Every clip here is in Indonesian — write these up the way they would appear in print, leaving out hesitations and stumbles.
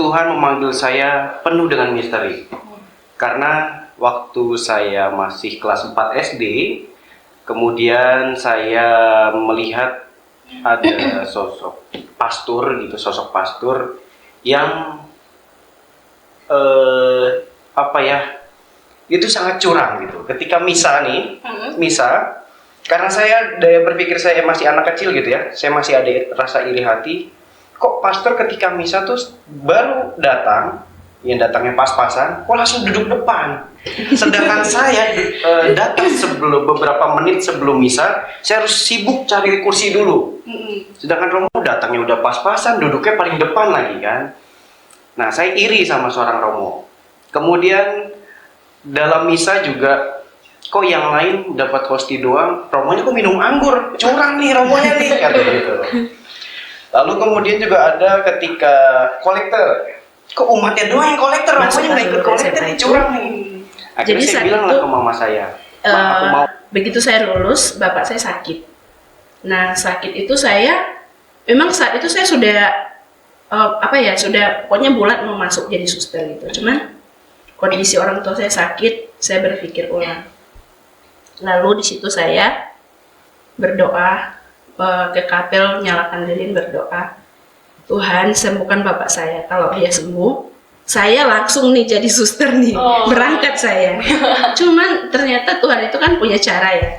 Tuhan memanggil saya penuh dengan misteri. Karena waktu saya masih kelas 4 SD, kemudian saya melihat ada sosok pastor yang itu sangat curang gitu. Ketika misa, karena saya daya berpikir saya masih anak kecil gitu ya, saya masih ada rasa iri hati. Kok pastor ketika misa tuh baru datang, yang datangnya pas-pasan, kok langsung duduk depan. Sedangkan saya datang beberapa menit sebelum misa, saya harus sibuk cari kursi dulu. Sedangkan Romo datangnya udah pas-pasan, duduknya paling depan lagi kan. Nah, saya iri sama seorang Romo. Kemudian dalam misa juga, kok yang lain dapat hosti doang, Romonya kok minum anggur, curang nih Romonya nih, kata gitu. Lalu kemudian juga ada ketika kolektor, kok umatnya doang yang kolektor, Romonya nggak ikut kolektor, curang nih. Akhirnya saya bilang lah ke mama saya, aku mau. Begitu saya lulus, bapak saya sakit. Nah, sakit itu memang saat itu saya sudah pokoknya bulat mau masuk jadi suster gitu. Cuman kondisi orang tua saya sakit, saya berpikir ulang. Lalu di situ saya berdoa ke kapel, nyalakan lilin, berdoa, Tuhan sembuhkan bapak saya. Kalau dia sembuh, saya langsung nih jadi suster nih, berangkat saya. Cuman ternyata Tuhan itu kan punya cara ya.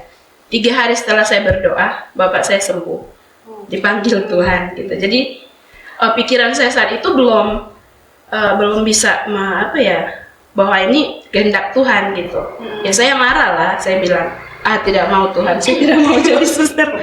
3 hari setelah saya berdoa, bapak saya sembuh, dipanggil Tuhan gitu. Jadi pikiran saya saat itu belum bisa bahwa ini kehendak Tuhan gitu. Ya saya marah lah, saya bilang, tidak mau Tuhan, saya tidak mau jadi suster.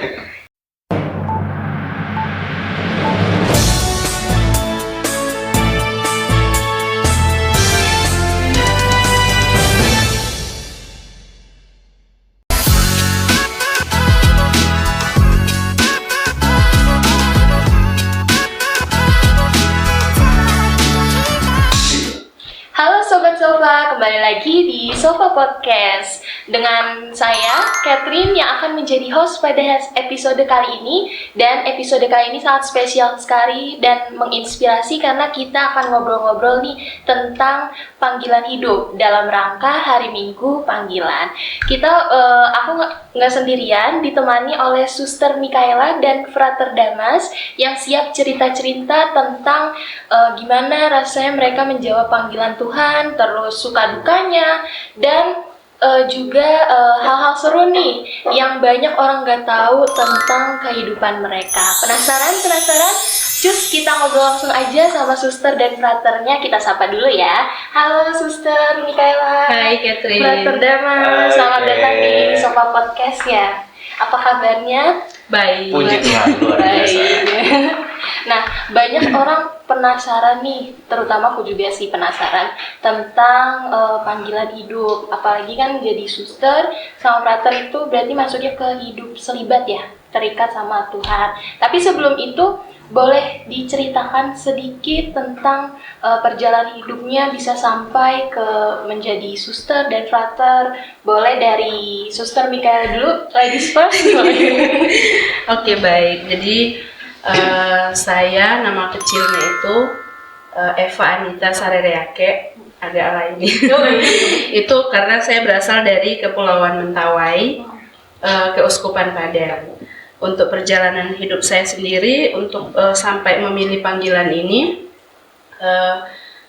Sofa, kembali lagi di Sofa Podcast dengan saya, Catherine, yang akan menjadi host pada episode kali ini. Dan episode kali ini sangat spesial sekali dan menginspirasi karena kita akan ngobrol-ngobrol nih tentang panggilan hidup dalam rangka Hari Minggu Panggilan. Aku nggak sendirian, ditemani oleh Suster Mikaela dan Frater Damas yang siap cerita-cerita tentang gimana rasanya mereka menjawab panggilan Tuhan, terus suka dukanya, dan juga hal-hal seru nih yang banyak orang nggak tahu tentang kehidupan mereka. Penasaran? Cus, kita ngobrol langsung aja sama suster dan fraternya. Kita sapa dulu ya. Halo Suster Mikaela. Hai Catherine. Frater Damas, selamat datang di Sofa Podcast ya. Apa kabarnya? Baik. Puji Tuhan, luar biasa. Nah, banyak orang penasaran nih, terutama aku juga sih penasaran tentang panggilan hidup. Apalagi kan jadi suster sama frater itu berarti masuknya ke hidup selibat ya, terikat sama Tuhan. Tapi sebelum itu, boleh diceritakan sedikit tentang perjalanan hidupnya bisa sampai ke menjadi suster dan frater. Boleh dari Suster Mikaela dulu, ladies first. Oke, baik. Jadi saya nama kecilnya itu Eva Anita Sarereake, agak lain. Itu karena saya berasal dari Kepulauan Mentawai, Keuskupan Padang. Untuk perjalanan hidup saya sendiri, untuk sampai memilih panggilan ini,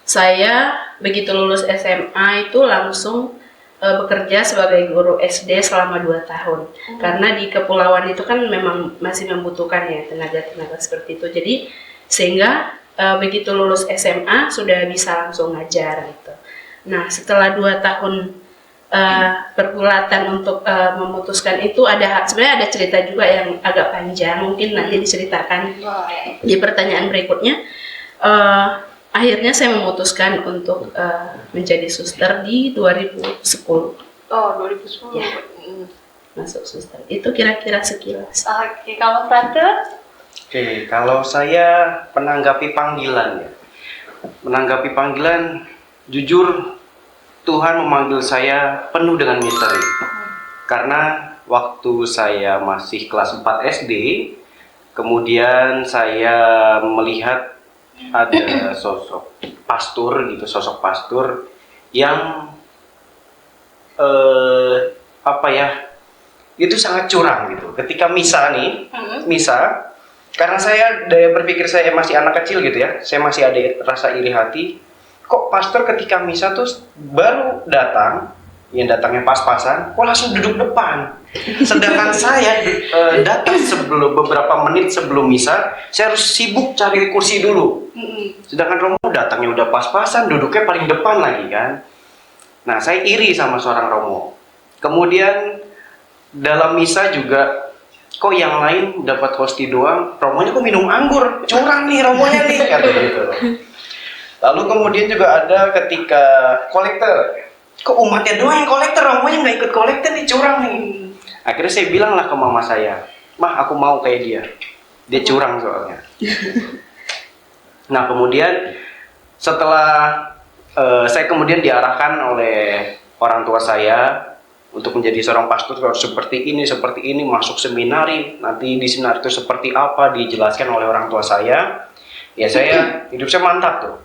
saya begitu lulus SMA itu langsung bekerja sebagai guru SD selama 2 tahun. Karena di kepulauan itu kan memang masih membutuhkan ya tenaga-tenaga seperti itu. Jadi sehingga begitu lulus SMA sudah bisa langsung ngajar gitu. Nah, setelah 2 tahun pergulatan untuk memutuskan itu, sebenarnya ada cerita juga yang agak panjang, mungkin nanti diceritakan di pertanyaan berikutnya. Akhirnya saya memutuskan untuk menjadi suster di 2010. Oh, 2010. Ya, masuk suster. Itu kira-kira sekilas. Oke, kalau frater? Oke, kalau saya menanggapi panggilan, jujur Tuhan memanggil saya penuh dengan misteri. Karena waktu saya masih kelas 4 SD, kemudian saya melihat ada sosok pastor gitu, sosok pastor yang apa ya, itu sangat curang gitu. Ketika misa nih, misa, karena saya daya berpikir saya masih anak kecil gitu ya, saya masih ada rasa iri hati. Kok pastor ketika misa tuh baru datang, yang datangnya pas-pasan, kok langsung duduk depan. Sedangkan saya datang beberapa menit sebelum misa, saya harus sibuk cari kursi dulu. Sedangkan Romo datangnya udah pas-pasan, duduknya paling depan lagi kan. Nah, saya iri sama seorang Romo. Kemudian dalam misa juga, kok yang lain dapat hosti doang, Romonya kok minum anggur, curang nih Romonya nih, kata gitu. Lalu kemudian juga ada ketika kolektor, kok umatnya doang yang kolektor, Romonya nggak ikut kolektor nih, curang nih. Akhirnya saya bilang lah ke mama saya, "Mah, aku mau kayak dia curang soalnya." Nah, kemudian setelah saya kemudian diarahkan oleh orang tua saya untuk menjadi seorang pastor harus seperti ini, masuk seminari, nanti di seminar itu seperti apa, dijelaskan oleh orang tua saya. Ya saya, hidup saya mantap tuh.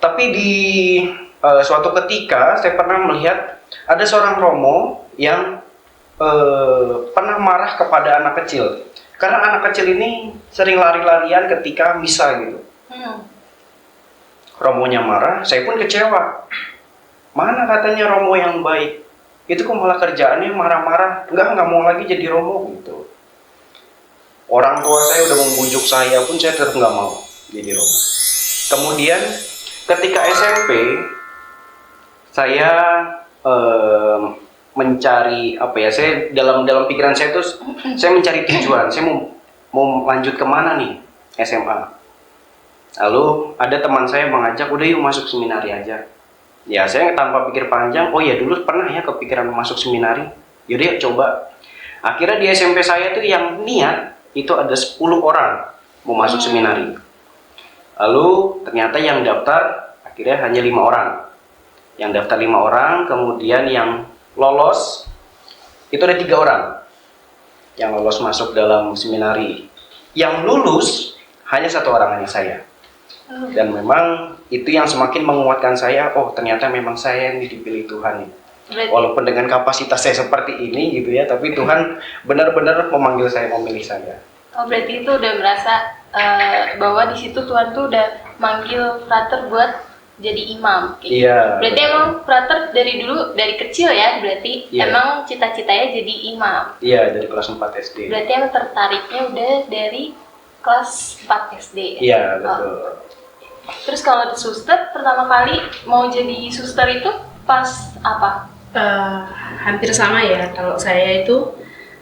Tapi di suatu ketika saya pernah melihat ada seorang Romo yang pernah marah kepada anak kecil. Karena anak kecil ini sering lari-larian ketika misa gitu. Romonya marah, saya pun kecewa. Mana katanya Romo yang baik? Itu kok malah kerjaannya marah-marah. Enggak mau lagi jadi Romo gitu. Orang tua saya udah membujuk saya pun saya tetap nggak mau jadi Romo. Kemudian ketika SMP, saya mencari apa ya? Saya dalam pikiran saya tuh, saya mencari tujuan. Saya mau lanjut kemana nih SMA? Lalu ada teman saya mengajak, udah yuk masuk seminari aja. Ya saya tanpa pikir panjang, oh ya dulu pernah ya kepikiran masuk seminari. Yaudah yuk coba. Akhirnya di SMP saya tuh yang niat itu ada 10 orang mau masuk seminari. Lalu ternyata yang daftar akhirnya hanya 5 orang. Yang daftar 5 orang, kemudian yang lolos itu ada 3 orang yang lolos masuk dalam seminari. Yang lulus hanya 1 orang, hanya saya. Dan memang itu yang semakin menguatkan saya, oh ternyata memang saya yang dipilih Tuhan ya. Walaupun dengan kapasitas saya seperti ini gitu ya, tapi Tuhan benar-benar memanggil saya, memilih saya. Oh, berarti itu udah merasa bahwa di situ Tuhan tuh udah manggil Frater buat jadi imam. Iya. Berarti emang Frater dari dulu, dari kecil ya, berarti emang cita-citanya jadi imam. Iya, dari kelas 4 SD. Berarti emang tertariknya udah dari kelas 4 SD. Iya, betul. Terus kalau suster pertama kali mau jadi suster itu pas apa? Hampir sama ya. Kalau saya itu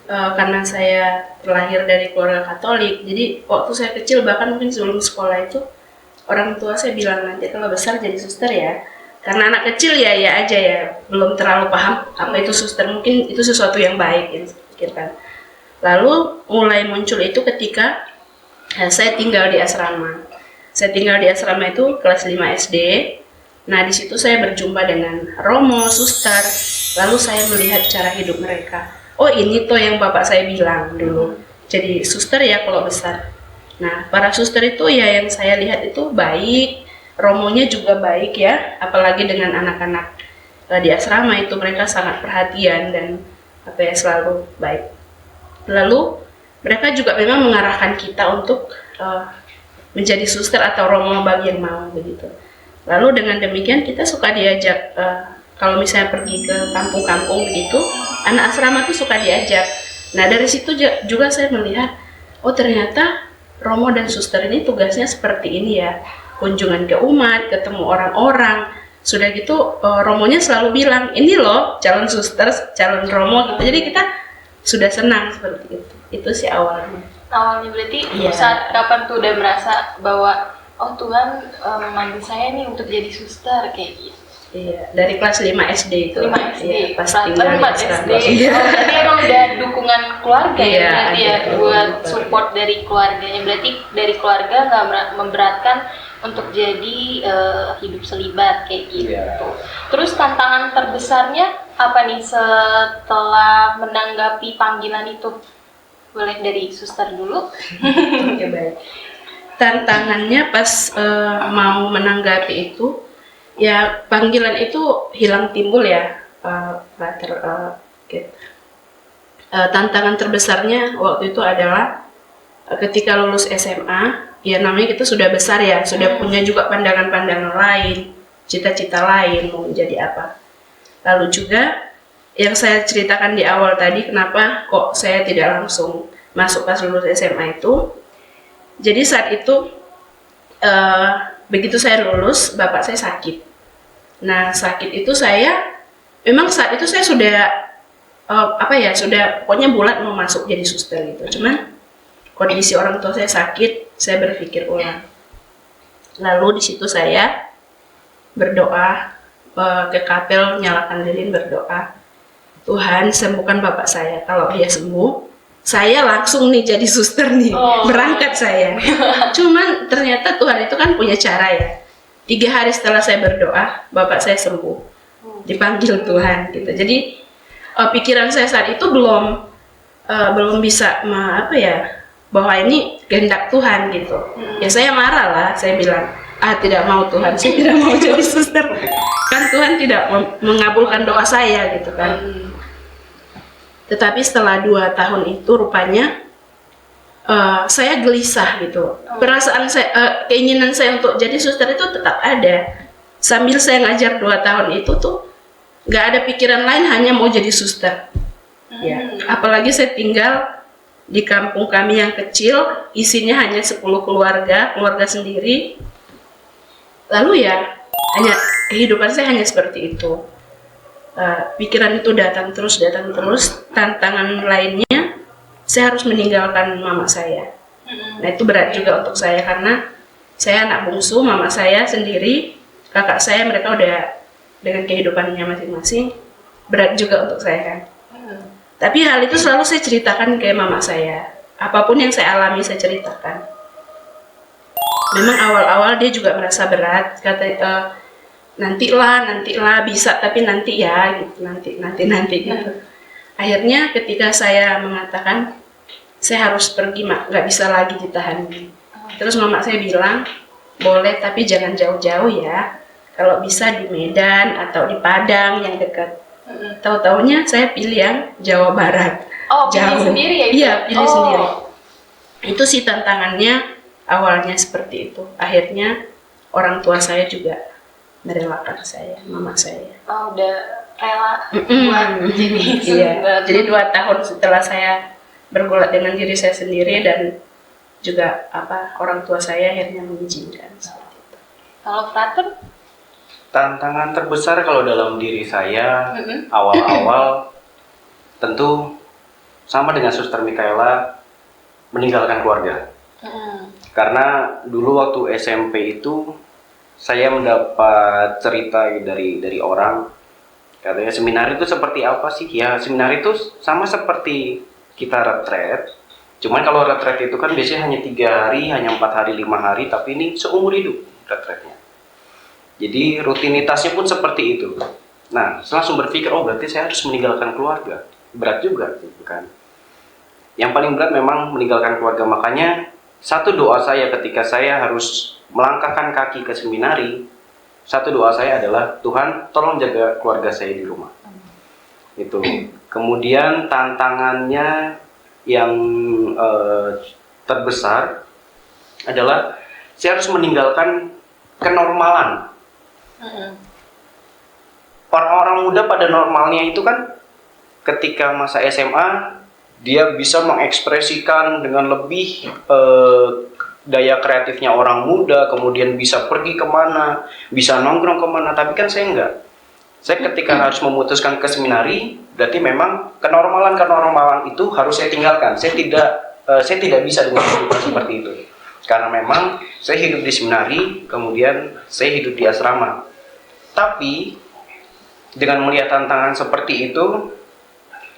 karena saya terlahir dari keluarga Katolik, jadi waktu saya kecil bahkan mungkin sebelum sekolah itu orang tua saya bilang nanti kalau besar jadi suster ya. Karena anak kecil ya aja ya, belum terlalu paham apa itu suster, mungkin itu sesuatu yang baik yang saya pikirkan. Lalu mulai muncul itu ketika saya tinggal di asrama. Saya tinggal di asrama itu kelas 5 SD. Nah, di situ saya berjumpa dengan Romo, suster. Lalu saya melihat cara hidup mereka. Oh, ini toh yang bapak saya bilang dulu. Jadi suster ya kalau besar. Nah, para suster itu ya yang saya lihat itu baik. Romonya juga baik ya, apalagi dengan anak-anak di asrama itu mereka sangat perhatian dan apa ya selalu baik. Lalu mereka juga memang mengarahkan kita untuk menjadi suster atau Romo bagi yang mau begitu. Lalu dengan demikian kita suka diajak kalau misalnya pergi ke kampung-kampung begitu, anak asrama tuh suka diajak. Nah dari situ juga saya melihat, oh ternyata Romo dan suster ini tugasnya seperti ini ya, kunjungan ke umat, ketemu orang-orang. Sudah gitu Romonya selalu bilang, ini loh calon suster, calon Romo gitu. Jadi kita sudah senang seperti itu. Itu sih awalnya. Awalnya berarti saat kapan tuh udah merasa bahwa oh Tuhan memanggil saya nih untuk jadi suster kayak gitu. Iya, dari kelas 5 SD itu. 5 SD. Iya, pas tinggal di 4 SD. Iya. Oh, berarti emang udah dukungan keluarga ya berarti ya buat betul. support dari keluarganya. Berarti dari keluarga nggak memberatkan untuk jadi hidup selibat kayak gitu. Iya. Terus tantangan terbesarnya apa nih setelah menanggapi panggilan itu? Boleh dari suster dulu. Oke, baik. tantangannya pas mau menanggapi itu, ya panggilan itu hilang timbul ya, Brother, gitu. Tantangan terbesarnya waktu itu adalah ketika lulus SMA, ya namanya kita sudah besar ya, sudah punya juga pandangan-pandangan lain, cita-cita lain mau menjadi apa. Lalu juga yang saya ceritakan di awal tadi, kenapa kok saya tidak langsung masuk pas lulus SMA itu. Jadi saat itu begitu saya lulus, bapak saya sakit. Nah sakit itu memang saat itu saya sudah sudah pokoknya bulat mau masuk jadi suster gitu. Cuman kondisi orang tua saya sakit, saya berpikir ulang. Lalu di situ saya berdoa ke kapel, nyalakan lilin, berdoa, Tuhan sembuhkan bapak saya. Kalau dia sembuh, saya langsung nih jadi suster nih, berangkat saya. Cuman ternyata Tuhan itu kan punya cara ya. 3 hari setelah saya berdoa, bapak saya sembuh, dipanggil Tuhan gitu. Jadi pikiran saya saat itu belum bisa bahwa ini kehendak Tuhan gitu. Ya saya marah lah, saya bilang, tidak mau Tuhan, saya tidak mau jadi suster. Kan Tuhan tidak mengabulkan doa saya gitu kan. Tetapi setelah 2 tahun itu rupanya saya gelisah gitu. Perasaan saya, keinginan saya untuk jadi suster itu tetap ada. Sambil saya ngajar 2 tahun itu tuh nggak ada pikiran lain, hanya mau jadi suster. Ya, apalagi saya tinggal di kampung kami yang kecil, isinya hanya 10 keluarga sendiri. Lalu ya, kehidupan saya hanya seperti itu. Pikiran itu datang terus. Tantangan lainnya, saya harus meninggalkan mama saya. Nah itu berat juga untuk saya, karena saya anak bungsu, mama saya sendiri, kakak saya mereka udah dengan kehidupannya masing-masing. Berat juga untuk saya kan. Tapi hal itu selalu saya ceritakan ke mama saya. Apapun yang saya alami saya ceritakan. Memang awal-awal dia juga merasa berat, kata nantilah bisa, tapi nanti ya gitu, nanti gitu. Akhirnya ketika saya mengatakan saya harus pergi, mak, nggak bisa lagi ditahan. Terus mama saya bilang, boleh tapi jangan jauh-jauh ya, kalau bisa di Medan atau di Padang yang dekat. Tahu-taunya saya pilih yang Jawa Barat. Pilih sendiri ya? Iya, pilih sendiri. Itu sih tantangannya awalnya seperti itu. Akhirnya orang tua saya juga merelakan saya, mama saya. Udah rela buat jadi suster. Iya. Jadi 2 tahun setelah saya bergulat dengan diri saya sendiri, dan juga orang tua saya akhirnya mengizinkan seperti itu. Kalau Frater? Tantangan terbesar kalau dalam diri saya awal-awal tentu sama dengan Suster Mikaela, meninggalkan keluarga. Karena dulu waktu SMP itu saya mendapat cerita dari orang, katanya seminar itu seperti apa sih? Ya seminar itu sama seperti kita retret. Cuman kalau retret itu kan biasanya hanya 3 hari, hanya 4 hari, 5 hari, tapi ini seumur hidup retretnya. Jadi rutinitasnya pun seperti itu. Nah, saya langsung berpikir, berarti saya harus meninggalkan keluarga. Berat juga, gitu kan. Yang paling berat memang meninggalkan keluarga. Makanya satu doa saya ketika saya harus melangkahkan kaki ke seminari, satu doa saya adalah, Tuhan tolong jaga keluarga saya di rumah. Itu. Kemudian tantangannya yang terbesar adalah saya harus meninggalkan kenormalan. Orang-orang muda pada normalnya itu kan ketika masa SMA dia bisa mengekspresikan dengan lebih daya kreatifnya orang muda, kemudian bisa pergi kemana, bisa nongkrong kemana. Tapi kan saya enggak. Saya ketika harus memutuskan ke seminari, berarti memang kenormalan itu harus saya tinggalkan. Saya tidak bisa dengan kehidupan seperti itu. Karena memang saya hidup di seminari, kemudian saya hidup di asrama. Tapi dengan melihat tantangan seperti itu,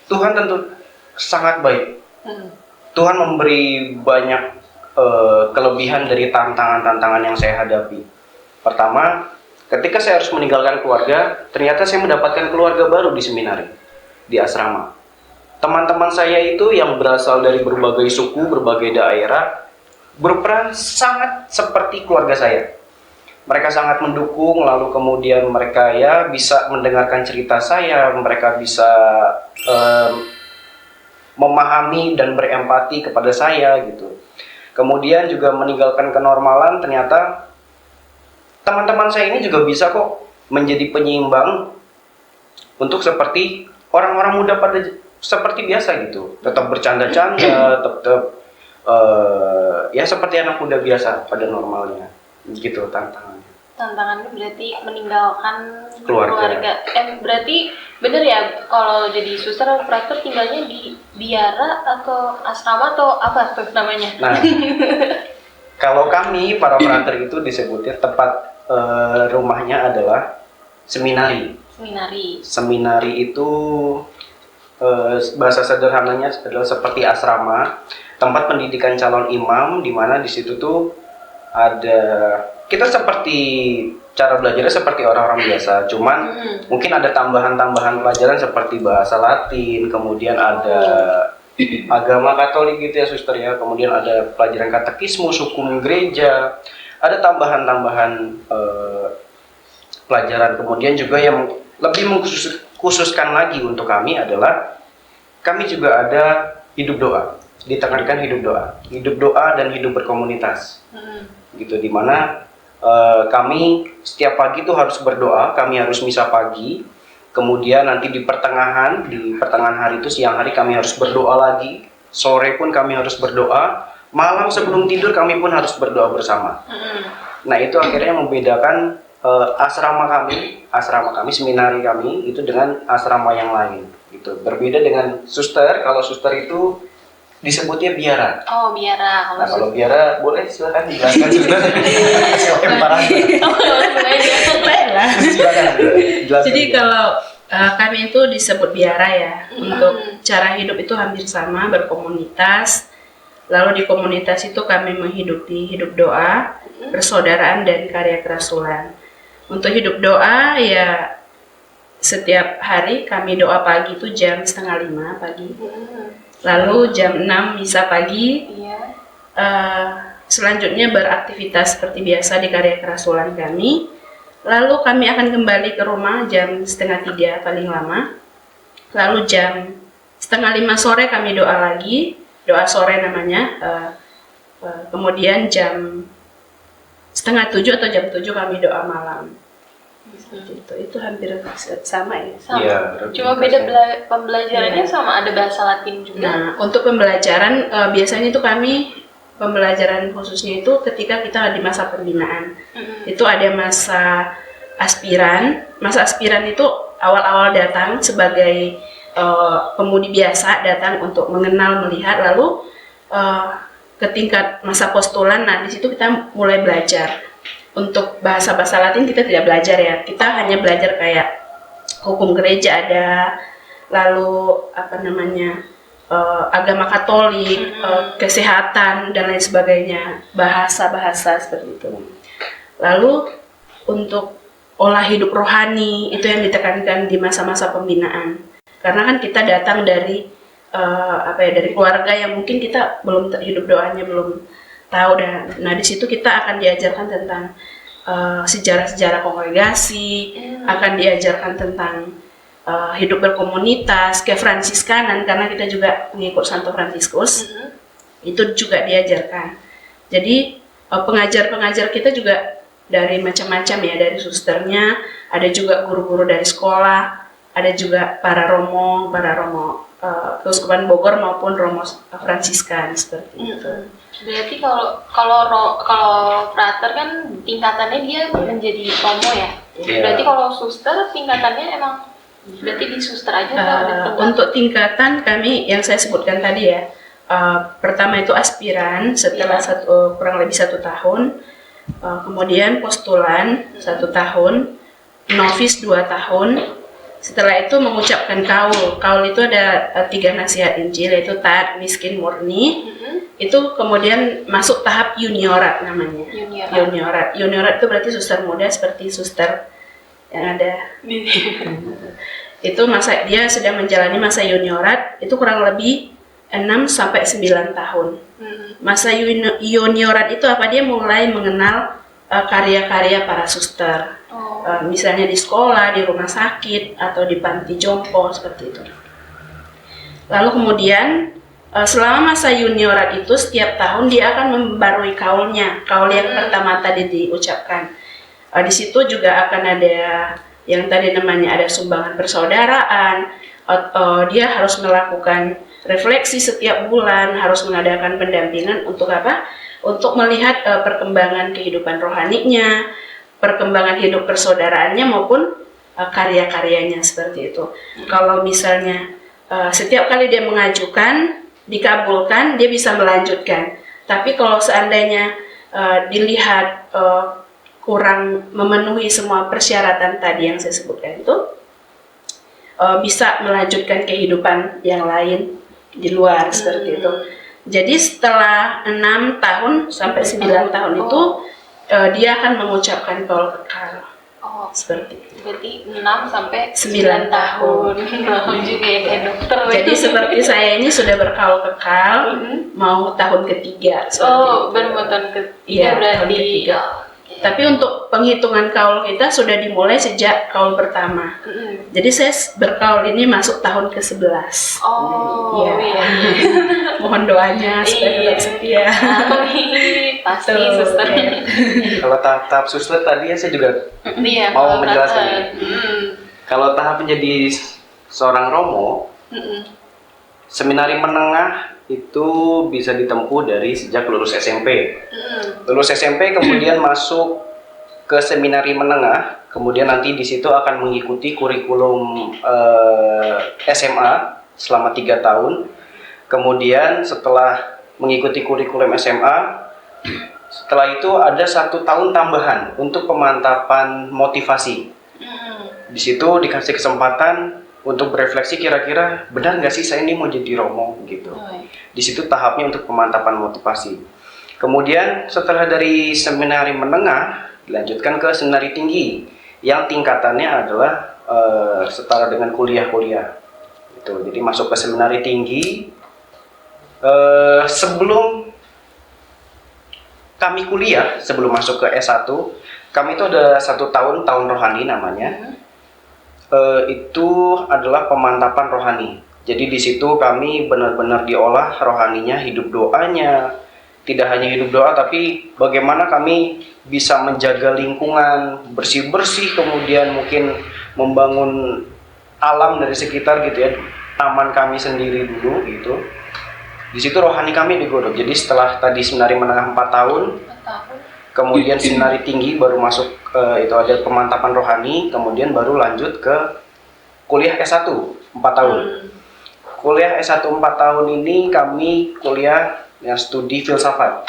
Tuhan tentu sangat baik. Tuhan memberi banyak kelebihan dari tantangan-tantangan yang saya hadapi. Pertama, ketika saya harus meninggalkan keluarga, ternyata saya mendapatkan keluarga baru di seminari, di asrama. Teman-teman saya itu yang berasal dari berbagai suku, berbagai daerah, berperan sangat seperti keluarga saya. Mereka sangat mendukung, lalu kemudian mereka ya bisa mendengarkan cerita saya, mereka bisa memahami dan berempati kepada saya gitu. Kemudian juga meninggalkan kenormalan, ternyata teman-teman saya ini juga bisa kok menjadi penyeimbang untuk seperti orang-orang muda pada seperti biasa gitu, tetap bercanda-canda, tetap ya seperti anak muda biasa pada normalnya gitu tantangannya. Tantangannya berarti meninggalkan Keluarga. Berarti bener ya kalau jadi suster operator tinggalnya di biara atau asrama atau apa tuh namanya? Nah, kalau kami para operator itu disebutnya tempat rumahnya adalah seminari. Seminari itu bahasa sederhananya adalah seperti asrama, tempat pendidikan calon imam, di mana di situ tuh ada kita seperti cara belajarnya seperti orang-orang biasa, cuman mungkin ada tambahan-tambahan pelajaran seperti bahasa Latin, kemudian ada agama Katolik gitu ya suster ya, kemudian ada pelajaran katekismus, hukum gereja, ada tambahan-tambahan pelajaran. Kemudian juga yang lebih mengkhususkan lagi untuk kami adalah kami juga ada hidup doa, ditekankan hidup doa dan hidup berkomunitas gitu, dimana kami setiap pagi itu harus berdoa, kami harus misa pagi, kemudian nanti di pertengahan hari itu siang hari kami harus berdoa lagi, sore pun kami harus berdoa, malam sebelum tidur kami pun harus berdoa bersama. Nah itu akhirnya membedakan asrama kami, seminari kami itu dengan asrama yang lain gitu. Berbeda dengan suster, kalau suster itu disebutnya biara. Oh, biara. Nah, kalau biara boleh silakan dijelaskan suster. Silakan parah. Jadi kalau kami itu disebut biara ya. Untuk cara hidup itu hampir sama, berkomunitas. Lalu di komunitas itu kami menghidupi hidup doa, persaudaraan dan karya kerasulan. Untuk hidup doa ya setiap hari kami doa pagi itu jam 4:30 pagi. Lalu jam 6 misa pagi. Selanjutnya beraktivitas seperti biasa di karya kerasulan kami. Lalu kami akan kembali ke rumah jam 2:30 paling lama. Lalu jam 4:30 sore kami doa lagi, doa sore namanya. Kemudian jam 6:30 atau jam 7 kami doa malam. Itu hampir sama ya. Sama. Ya, Cuma beda pembelajarannya sama, ada bahasa Latin juga. Nah, untuk pembelajaran biasanya itu kami pembelajaran khususnya itu ketika kita di masa pembinaan. Itu ada masa aspiran. Masa aspiran itu awal-awal datang sebagai pemudi biasa, datang untuk mengenal, melihat, lalu ke tingkat masa postulan. Nah, di situ kita mulai belajar. Untuk bahasa-bahasa Latin kita tidak belajar ya, kita hanya belajar kayak hukum gereja ada, lalu agama Katolik, kesehatan dan lain sebagainya, bahasa-bahasa seperti itu. Lalu untuk olah hidup rohani itu yang ditekankan di masa-masa pembinaan, karena kan kita datang dari dari keluarga yang mungkin kita belum hidup doanya belum tahu, dan nah di situ kita akan diajarkan tentang sejarah-sejarah kongregasi, akan diajarkan tentang hidup berkomunitas, ke Fransiskanan karena kita juga mengikut Santo Fransiskus, itu juga diajarkan. Jadi pengajar-pengajar kita juga dari macam-macam ya, dari susternya, ada juga guru-guru dari sekolah, ada juga para romo Keuskupan Bogor maupun romo Fransiskan seperti itu. Berarti kalau frater kan tingkatannya dia menjadi romo ya. Berarti kalau suster tingkatannya emang berarti di suster aja atau ada tingkat? Untuk tingkatan kami yang saya sebutkan tadi ya, pertama itu aspiran setelah kurang lebih 1 tahun, kemudian postulan 1 tahun, novis 2 tahun. Setelah itu mengucapkan kaul. Kaul itu ada 3 nasihat Injil, yaitu taat, miskin, murni. Itu kemudian masuk tahap juniorat namanya. Juniorat itu berarti suster muda seperti suster yang ada. Itu dia sedang menjalani masa juniorat, itu kurang lebih 6 sampai 9 tahun. Masa junioran itu apa? Dia mulai mengenal karya-karya para suster. Misalnya di sekolah, di rumah sakit, atau di panti jompo seperti itu. Lalu kemudian selama masa junioran itu setiap tahun dia akan membarui kaulnya. Kaul yang pertama tadi diucapkan. Di situ juga akan ada yang tadi namanya ada sumbangan persaudaraan. Dia harus melakukan refleksi setiap bulan, harus mengadakan pendampingan untuk apa? Untuk melihat perkembangan kehidupan rohaninya, perkembangan hidup persaudaraannya maupun karya-karyanya seperti itu. Kalau misalnya setiap kali dia mengajukan, dikabulkan, dia bisa melanjutkan. Tapi kalau seandainya dilihat kurang memenuhi semua persyaratan tadi yang saya sebutkan itu, bisa melanjutkan kehidupan yang lain di luar seperti itu. Jadi setelah 6 tahun sampai 9 tahun itu dia akan mengucapkan kaul kekal. Seperti itu. Berarti 6 sampai 9 tahun. Lama juga ya kayak dokter. Jadi seperti saya ini sudah berkaul kekal, mau tahun ketiga. Baru mau tahun ketiga Iya, berarti. tahun ketiga. Tapi untuk penghitungan kaul kita sudah dimulai sejak kaul pertama. Jadi saya berkaul ini masuk tahun ke-11. Iya. Mohon doanya supaya tetap setia. Pasti Tuh, suster. ya. Kalau tahap suster tadi ya saya juga Iya, mau kalau menjelaskan. kata, Kalau tahap menjadi seorang romo, seminari menengah itu bisa ditempuh dari sejak lulus SMP. Lulus SMP kemudian masuk ke seminari menengah, kemudian nanti di situ akan mengikuti kurikulum SMA selama 3 tahun. Kemudian setelah mengikuti kurikulum SMA, setelah itu ada 1 tahun tambahan untuk pemantapan motivasi. Di situ dikasih kesempatan untuk berefleksi kira-kira benar nggak sih saya ini mau jadi romo gitu. Di situ tahapnya untuk pemantapan motivasi. Kemudian setelah dari seminari menengah dilanjutkan ke seminari tinggi yang tingkatannya adalah setara dengan kuliah-kuliah. Gitu. Jadi masuk ke seminari tinggi sebelum kami kuliah, sebelum masuk ke S1, kami itu ada 1 tahun rohani namanya. Itu adalah pemantapan rohani. Jadi di situ kami benar-benar diolah rohaninya, hidup doanya. Tidak hanya hidup doa, tapi bagaimana kami bisa menjaga lingkungan, bersih-bersih, kemudian mungkin membangun alam dari sekitar gitu ya, taman kami sendiri dulu gitu. Di situ rohani kami digodok. Jadi setelah tadi seminari menengah 4 tahun, kemudian seminari tinggi baru masuk itu ada pemantapan rohani, kemudian baru lanjut ke kuliah S1 4 tahun. Kuliah S1 4 tahun ini kami kuliah yang studi filsafat.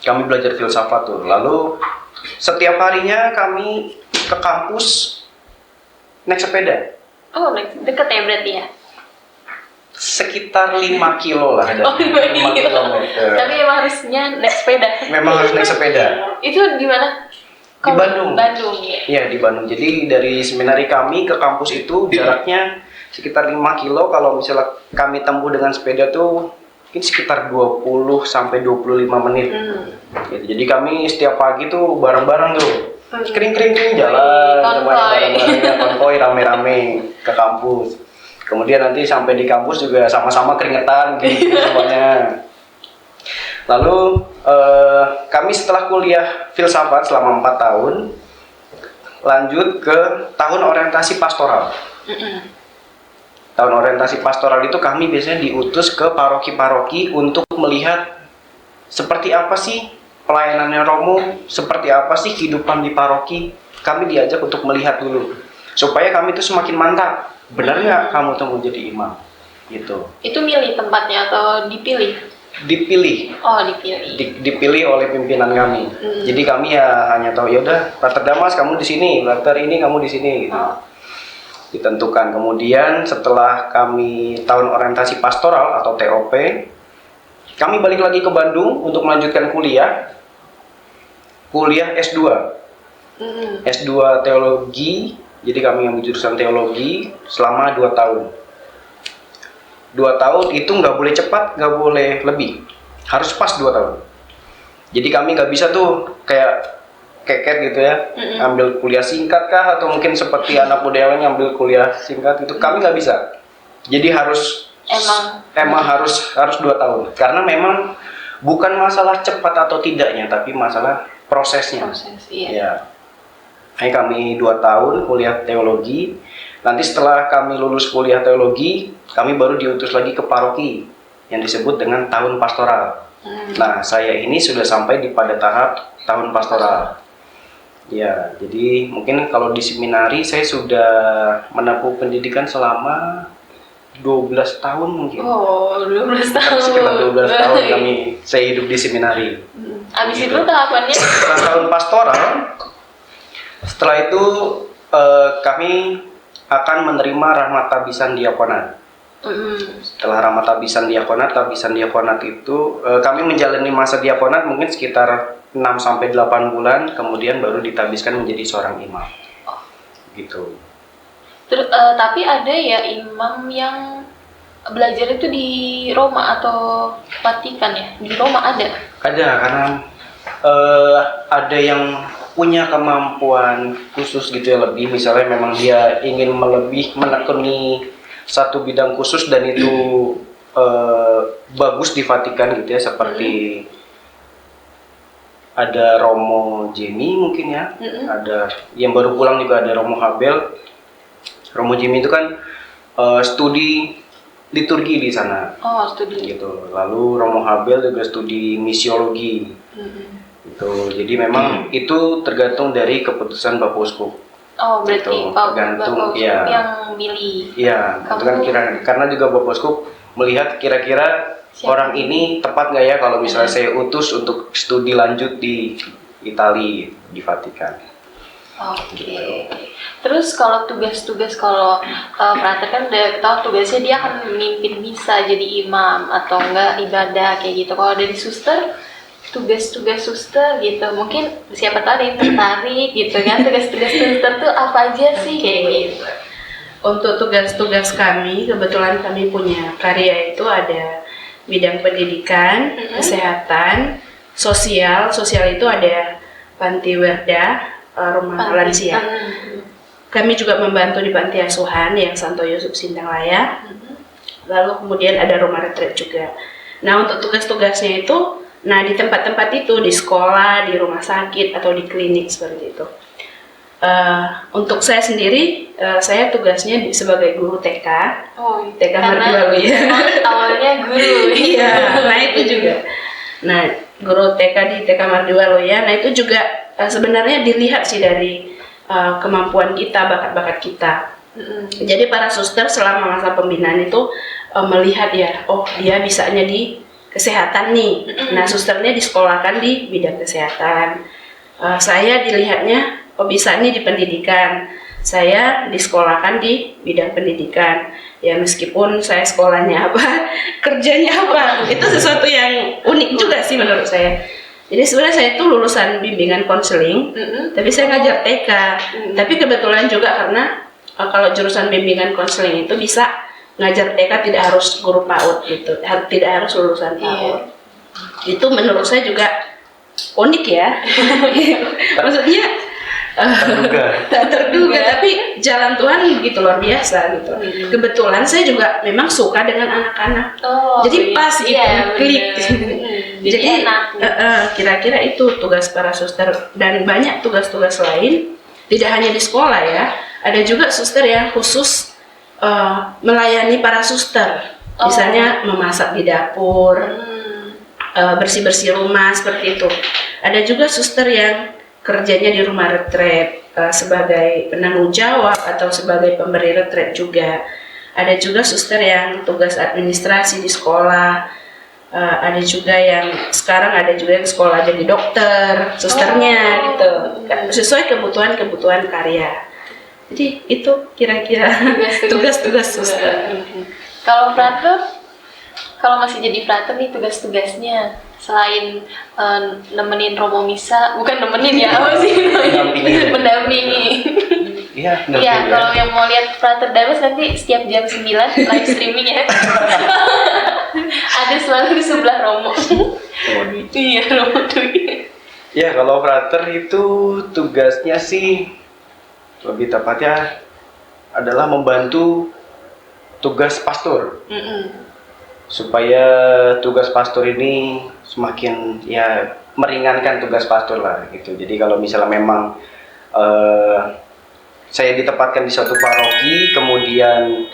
Kami belajar filsafat tuh. Lalu setiap harinya kami ke kampus naik sepeda. Deket ya berarti ya? Sekitar 5 kilo lah. 5 kilometer. Tapi emang harusnya naik sepeda. Memang harus naik sepeda. Itu di mana? Di Bandung. Bandung ya. Iya, di Bandung. Jadi dari seminari kami ke kampus itu jaraknya sekitar 5 kilo. Kalau misalnya kami tempuh dengan sepeda tuh mungkin sekitar 20 sampai 25 menit. Gitu. Jadi kami setiap pagi tuh bareng-bareng tuh. Kering jalan semuanya bareng-bareng, konvoy rame-rame ke kampus. Kemudian nanti sampai di kampus juga sama-sama keringetan gitu semuanya. Lalu kami setelah kuliah filsafat selama 4 tahun lanjut ke tahun orientasi pastoral. Tahun orientasi pastoral itu kami biasanya diutus ke paroki-paroki untuk melihat seperti apa sih pelayanannya romo, seperti apa sih kehidupan di paroki. Kami diajak untuk melihat dulu supaya kami itu semakin mantap. Benar nggak kamu tuh mau jadi imam? Gitu. Itu milih tempatnya atau dipilih? Dipilih. Dipilih. Dipilih oleh pimpinan kami. Jadi kami ya hanya tahu ya udah Pater Damas kamu di sini, Pater ini kamu di sini gitu. Ditentukan. Kemudian setelah kami tahun orientasi pastoral atau TOP, kami balik lagi ke Bandung untuk melanjutkan kuliah S2. S2 teologi. Jadi kami yang jurusan teologi selama 2 tahun. 2 tahun itu nggak boleh cepat, nggak boleh lebih, harus pas 2 tahun. Jadi kami nggak bisa tuh kayak keket gitu ya, ambil kuliah singkat kah, atau mungkin seperti anak muda yang lain ambil kuliah singkat itu, kami nggak bisa. Jadi harus emang harus 2 tahun, karena memang bukan masalah cepat atau tidaknya, tapi masalah prosesnya. Iya. Ya. Kami 2 tahun kuliah teologi. Nanti setelah kami lulus kuliah teologi, kami baru diutus lagi ke paroki yang disebut dengan tahun pastoral. Nah, saya ini sudah sampai pada tahap tahun pastoral. Ya, jadi mungkin kalau di seminari saya sudah menempuh pendidikan selama 12 tahun mungkin. Oh, 12 tahun. Sekitar 12 tahun saya hidup di seminari. Abis Gitu. itu tahapannya? Setelah tahun pastoral, setelah itu kami akan menerima rahmat tabisan diakonat. Setelah rahmat tabisan diakonat itu kami menjalani masa diakonat mungkin sekitar 6-8 bulan, kemudian baru ditabiskan menjadi seorang imam. Gitu. Terus, tapi ada ya imam yang belajar itu di Roma atau Vatikan ya? Di Roma ada? Ada, karena ada yang punya kemampuan khusus gitu ya, lebih misalnya memang dia ingin menekuni satu bidang khusus dan itu bagus di Vatikan gitu ya, seperti ada Romo Jemi mungkin ya, ada yang baru pulang juga ada Romo Habel. Romo Jemi itu kan studi liturgi di sana. Oh, studi. Gitu. Lalu Romo Habel juga studi misiologi. Gitu. Jadi memang itu tergantung dari keputusan Bapak Uskup. Oh, berarti Gitu. Bapak Tergantung Uskup ya. yang milih. Iya, itu kan karena juga Bapak Uskup melihat kira-kira Siapa? orang ini tepat nggak ya kalau misalnya saya utus untuk studi lanjut di Italia, di Vatikan. Oke. Terus kalau tugas-tugas, kalau frater kan udah tahu tugasnya dia akan memimpin misa, jadi imam atau enggak ibadah kayak gitu. Kalau dari suster, tugas-tugas suster gitu, mungkin siapa tahu ada yang tertarik gitu kan, tugas-tugas suster tuh apa aja sih kayak gitu. Untuk tugas-tugas kami, kebetulan kami punya karya itu ada bidang pendidikan, kesehatan, sosial itu ada panti werda, rumah lansia. Kami juga membantu di panti asuhan yang Santo Yusuf Sindanglayan. Lalu kemudian ada rumah retret juga. Nah, untuk tugas-tugasnya itu, nah di tempat-tempat itu, di sekolah, di rumah sakit atau di klinik seperti itu. Untuk saya sendiri, saya tugasnya sebagai guru TK. Oh, TK Mardiwaluya. Awalnya guru. Iya, nah itu juga. Nah, guru TK di TK Mardiwaluya, nah itu juga sebenarnya dilihat sih dari kemampuan kita, bakat-bakat kita. Jadi para suster selama masa pembinaan itu melihat ya, oh dia bisanya di kesehatan nih. Nah, susternya disekolahkan di bidang kesehatan. Saya dilihatnya, oh bisanya di pendidikan. Saya disekolahkan di bidang pendidikan. Ya meskipun saya sekolahnya apa, kerjanya apa, itu sesuatu yang unik juga sih menurut saya. Jadi sebenarnya saya itu lulusan bimbingan konseling, tapi saya ngajar TK. Tapi kebetulan juga karena kalau jurusan bimbingan konseling itu bisa ngajar TK, tidak harus guru PAUD gitu, tidak harus lulusan PAUD. Itu menurut saya juga unik ya. Maksudnya tak terduga, tapi jalan Tuhan gitu luar biasa gitu. Kebetulan saya juga memang suka dengan anak-anak, jadi pas gitu, klik. Jadi kira-kira itu tugas para suster, dan banyak tugas-tugas lain, tidak hanya di sekolah ya. Ada juga suster yang khusus melayani para suster, misalnya memasak di dapur, bersih-bersih rumah seperti itu. Ada juga suster yang kerjanya di rumah retret sebagai penanggung jawab atau sebagai pemberi retret juga. Ada juga suster yang tugas administrasi di sekolah. Ada juga yang sekarang ada juga yang sekolah jadi dokter, susternya gitu. Sesuai kebutuhan karya. Jadi itu kira-kira tugas-tugas suster. Kalau frater, kalau masih jadi frater nih tugas-tugasnya selain nemenin Romo Misa, bukan nemenin ya, apa sih? Mendampingi. Iya, Iya, kalau yang mau lihat Frater Dames nanti setiap jam 9 live streaming ya. Ada selalu di sebelah Romo. Iya, Romo Dwi. Ya, kalau frater itu tugasnya sih lebih tepatnya adalah membantu tugas pastor. Supaya tugas pastor ini semakin ya meringankan tugas pastor lah gitu. Jadi kalau misalnya memang saya ditempatkan di suatu paroki, kemudian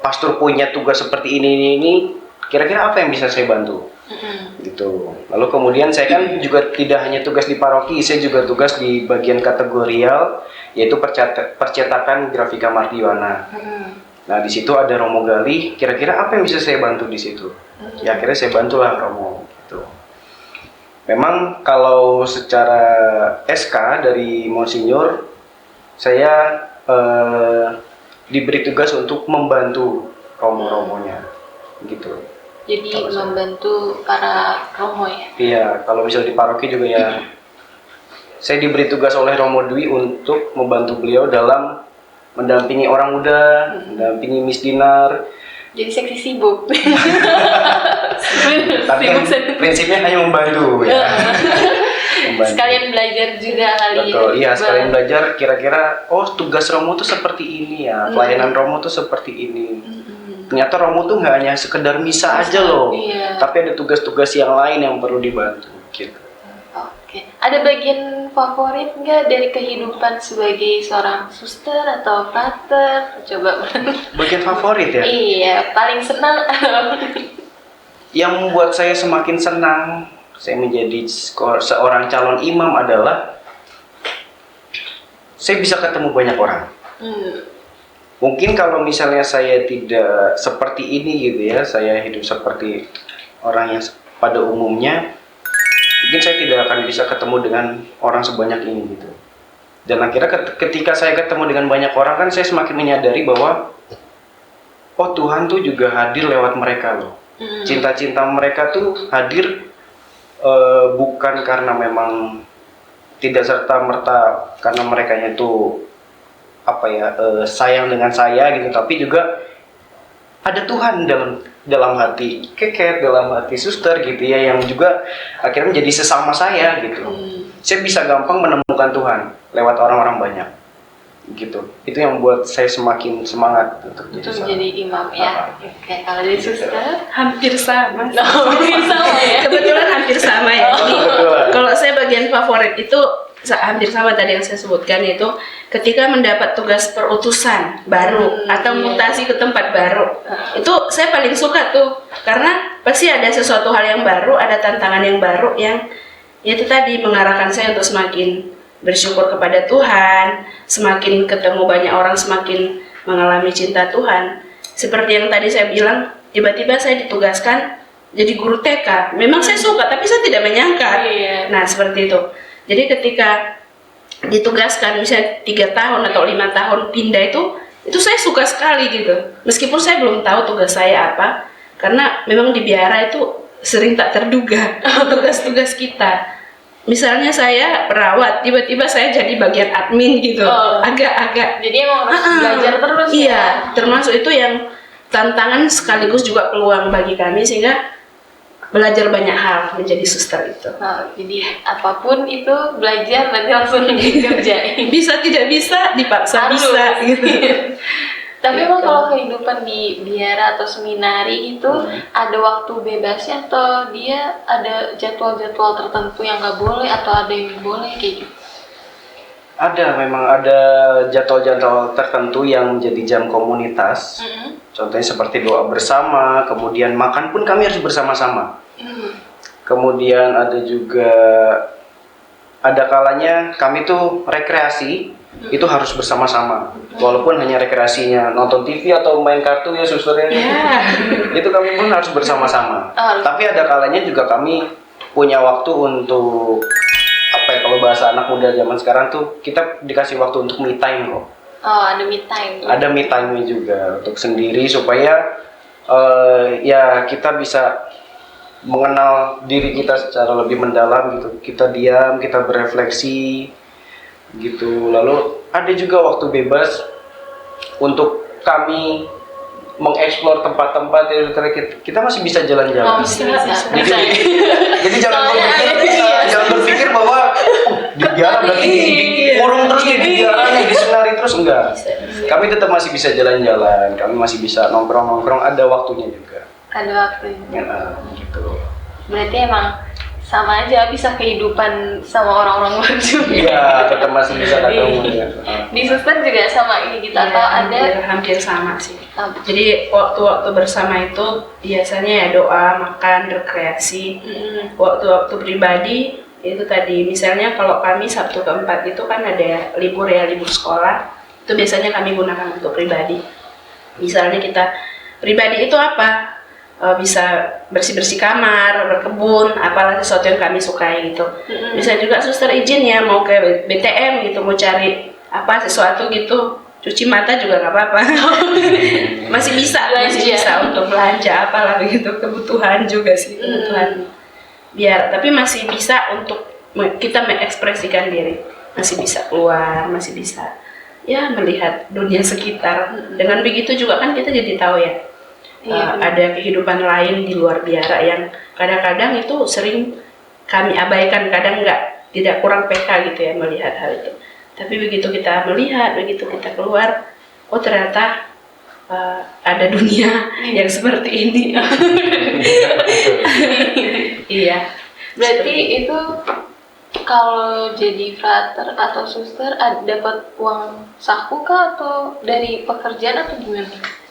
pastor punya tugas seperti ini, kira-kira apa yang bisa saya bantu? Gitu. Lalu kemudian saya kan juga tidak hanya tugas di paroki, saya juga tugas di bagian kategorial, yaitu percetakan grafika Mardiwana. Nah di situ ada Romo Gali, kira-kira apa yang bisa saya bantu di situ? Ya akhirnya saya bantulah Romo. Gitu. Memang kalau secara SK dari Monsinyur, saya diberi tugas untuk membantu Romo-romonya, gitu. Jadi membantu para Romo ya? Iya, kalau misalnya di paroki juga ya, saya diberi tugas oleh Romo Dwi untuk membantu beliau dalam mendampingi orang muda, mendampingi Miss Dinar. Jadi seksi sibuk. Tapi kan prinsipnya hanya membantu ya. Membantu. Sekalian belajar juga kali ya. Betul, iya sekalian belajar kira-kira oh tugas Romo tuh seperti ini ya, pelayanan Romo tuh seperti ini. Ternyata Romo tuh nggak hanya sekedar misa aja loh, tapi ada tugas-tugas yang lain yang perlu dibantu gitu. Oke, ada bagian favorit nggak dari kehidupan sebagai seorang suster atau frater? Coba. Bagian favorit ya? Iya, paling senang. Yang membuat saya semakin senang saya menjadi seorang calon imam adalah saya bisa ketemu banyak orang. Mungkin kalau misalnya saya tidak seperti ini gitu ya, saya hidup seperti orang yang pada umumnya, mungkin saya tidak akan bisa ketemu dengan orang sebanyak ini gitu. Dan akhirnya ketika saya ketemu dengan banyak orang kan saya semakin menyadari bahwa oh Tuhan tuh juga hadir lewat mereka loh. Cinta-cinta mereka tuh hadir bukan karena memang tidak serta-merta karena mereka itu sayang dengan saya gitu, tapi juga ada Tuhan dalam hati Keket, dalam hati suster gitu ya, yang juga akhirnya menjadi sesama saya gitu. Saya bisa gampang menemukan Tuhan lewat orang-orang banyak gitu. Itu yang membuat saya semakin semangat untuk jadi imam ya. Oke, kalau dari suster Hampir sama. hampir sama ya. Kebetulan hampir sama ya. Jadi kalau saya bagian favorit itu hampir sama tadi yang saya sebutkan, yaitu ketika mendapat tugas perutusan baru atau mutasi ke tempat baru. Itu saya paling suka tuh, karena pasti ada sesuatu hal yang baru, ada tantangan yang baru yang itu tadi mengarahkan saya untuk semakin bersyukur kepada Tuhan, semakin ketemu banyak orang, semakin mengalami cinta Tuhan. Seperti yang tadi saya bilang, tiba-tiba saya ditugaskan jadi guru TK. Memang saya suka, tapi saya tidak menyangka. Nah, seperti itu. Jadi ketika ditugaskan misalnya 3 tahun atau 5 tahun pindah itu saya suka sekali gitu. Meskipun saya belum tahu tugas saya apa, karena memang di biara itu sering tak terduga tugas-tugas kita. Misalnya saya perawat, tiba-tiba saya jadi bagian admin gitu. Agak-agak. Jadi emang harus belajar terus. Iya, termasuk itu yang tantangan sekaligus juga peluang bagi kami, sehingga belajar banyak hal menjadi suster itu. Jadi apapun itu belajar nanti langsung dikerjain. Bisa tidak bisa dipaksa bisa gitu. Tapi emang kalau kehidupan di biara atau seminari itu ada waktu bebasnya atau dia ada jadwal-jadwal tertentu yang nggak boleh atau ada yang boleh kayak gitu? Ada, memang ada jadwal-jadwal tertentu yang menjadi jam komunitas. Contohnya seperti doa bersama, kemudian makan pun kami harus bersama-sama. Kemudian ada juga ada kalanya kami tuh rekreasi itu harus bersama-sama. Walaupun hanya rekreasinya nonton TV atau main kartu ya susternya. Itu kami pun harus bersama-sama. Tapi ada kalanya juga kami punya waktu untuk kalau bahasa anak muda zaman sekarang tuh kita dikasih waktu untuk me time kok. Ada me time. Ada me time-nya juga untuk sendiri supaya ya kita bisa mengenal diri kita secara lebih mendalam gitu. Kita diam, kita berefleksi. gitu. Lalu ada juga waktu bebas untuk kami mengeksplor tempat-tempat yang kita masih bisa jalan-jalan. Bisa. Jadi jangan berpikir bahwa di biara berarti dikurung terus di biara nih, disenari terus, enggak. Kami tetap masih bisa jalan-jalan, kami masih bisa nongkrong-nongkrong, ada waktunya juga. Ada waktunya. Ya, gitu. Berarti emang sama aja bisa kehidupan sama orang-orang luar juga. Iya, tetap masih bisa ketemu ya. Di suster juga sama ini kita atau ada hampir sama sih. Jadi waktu-waktu bersama itu biasanya ya doa, makan, rekreasi. Waktu-waktu pribadi itu tadi misalnya kalau kami Sabtu keempat itu kan ada libur sekolah, itu biasanya kami gunakan untuk pribadi. Misalnya kita pribadi itu apa? Bisa bersih-bersih kamar, berkebun, apalah sesuatu yang kami sukai gitu. Bisa juga suster izin ya mau ke BTM gitu, mau cari apa sesuatu gitu, cuci mata juga nggak apa-apa. masih bisa untuk belanja apalah begitu, kebutuhan juga sih, kebutuhan biar, tapi masih bisa untuk kita mengekspresikan diri, masih bisa keluar, masih bisa ya melihat dunia sekitar. Dengan begitu juga kan kita jadi tahu ya. Ada kehidupan lain di luar biara yang kadang-kadang itu sering kami abaikan, kadang tidak kurang peka gitu ya melihat hal itu. Tapi begitu kita melihat, begitu kita keluar, oh ternyata ada dunia yang seperti ini. Iya. Berarti itu kalau jadi frater atau suster dapat uang saku kah atau dari pekerjaan atau gimana?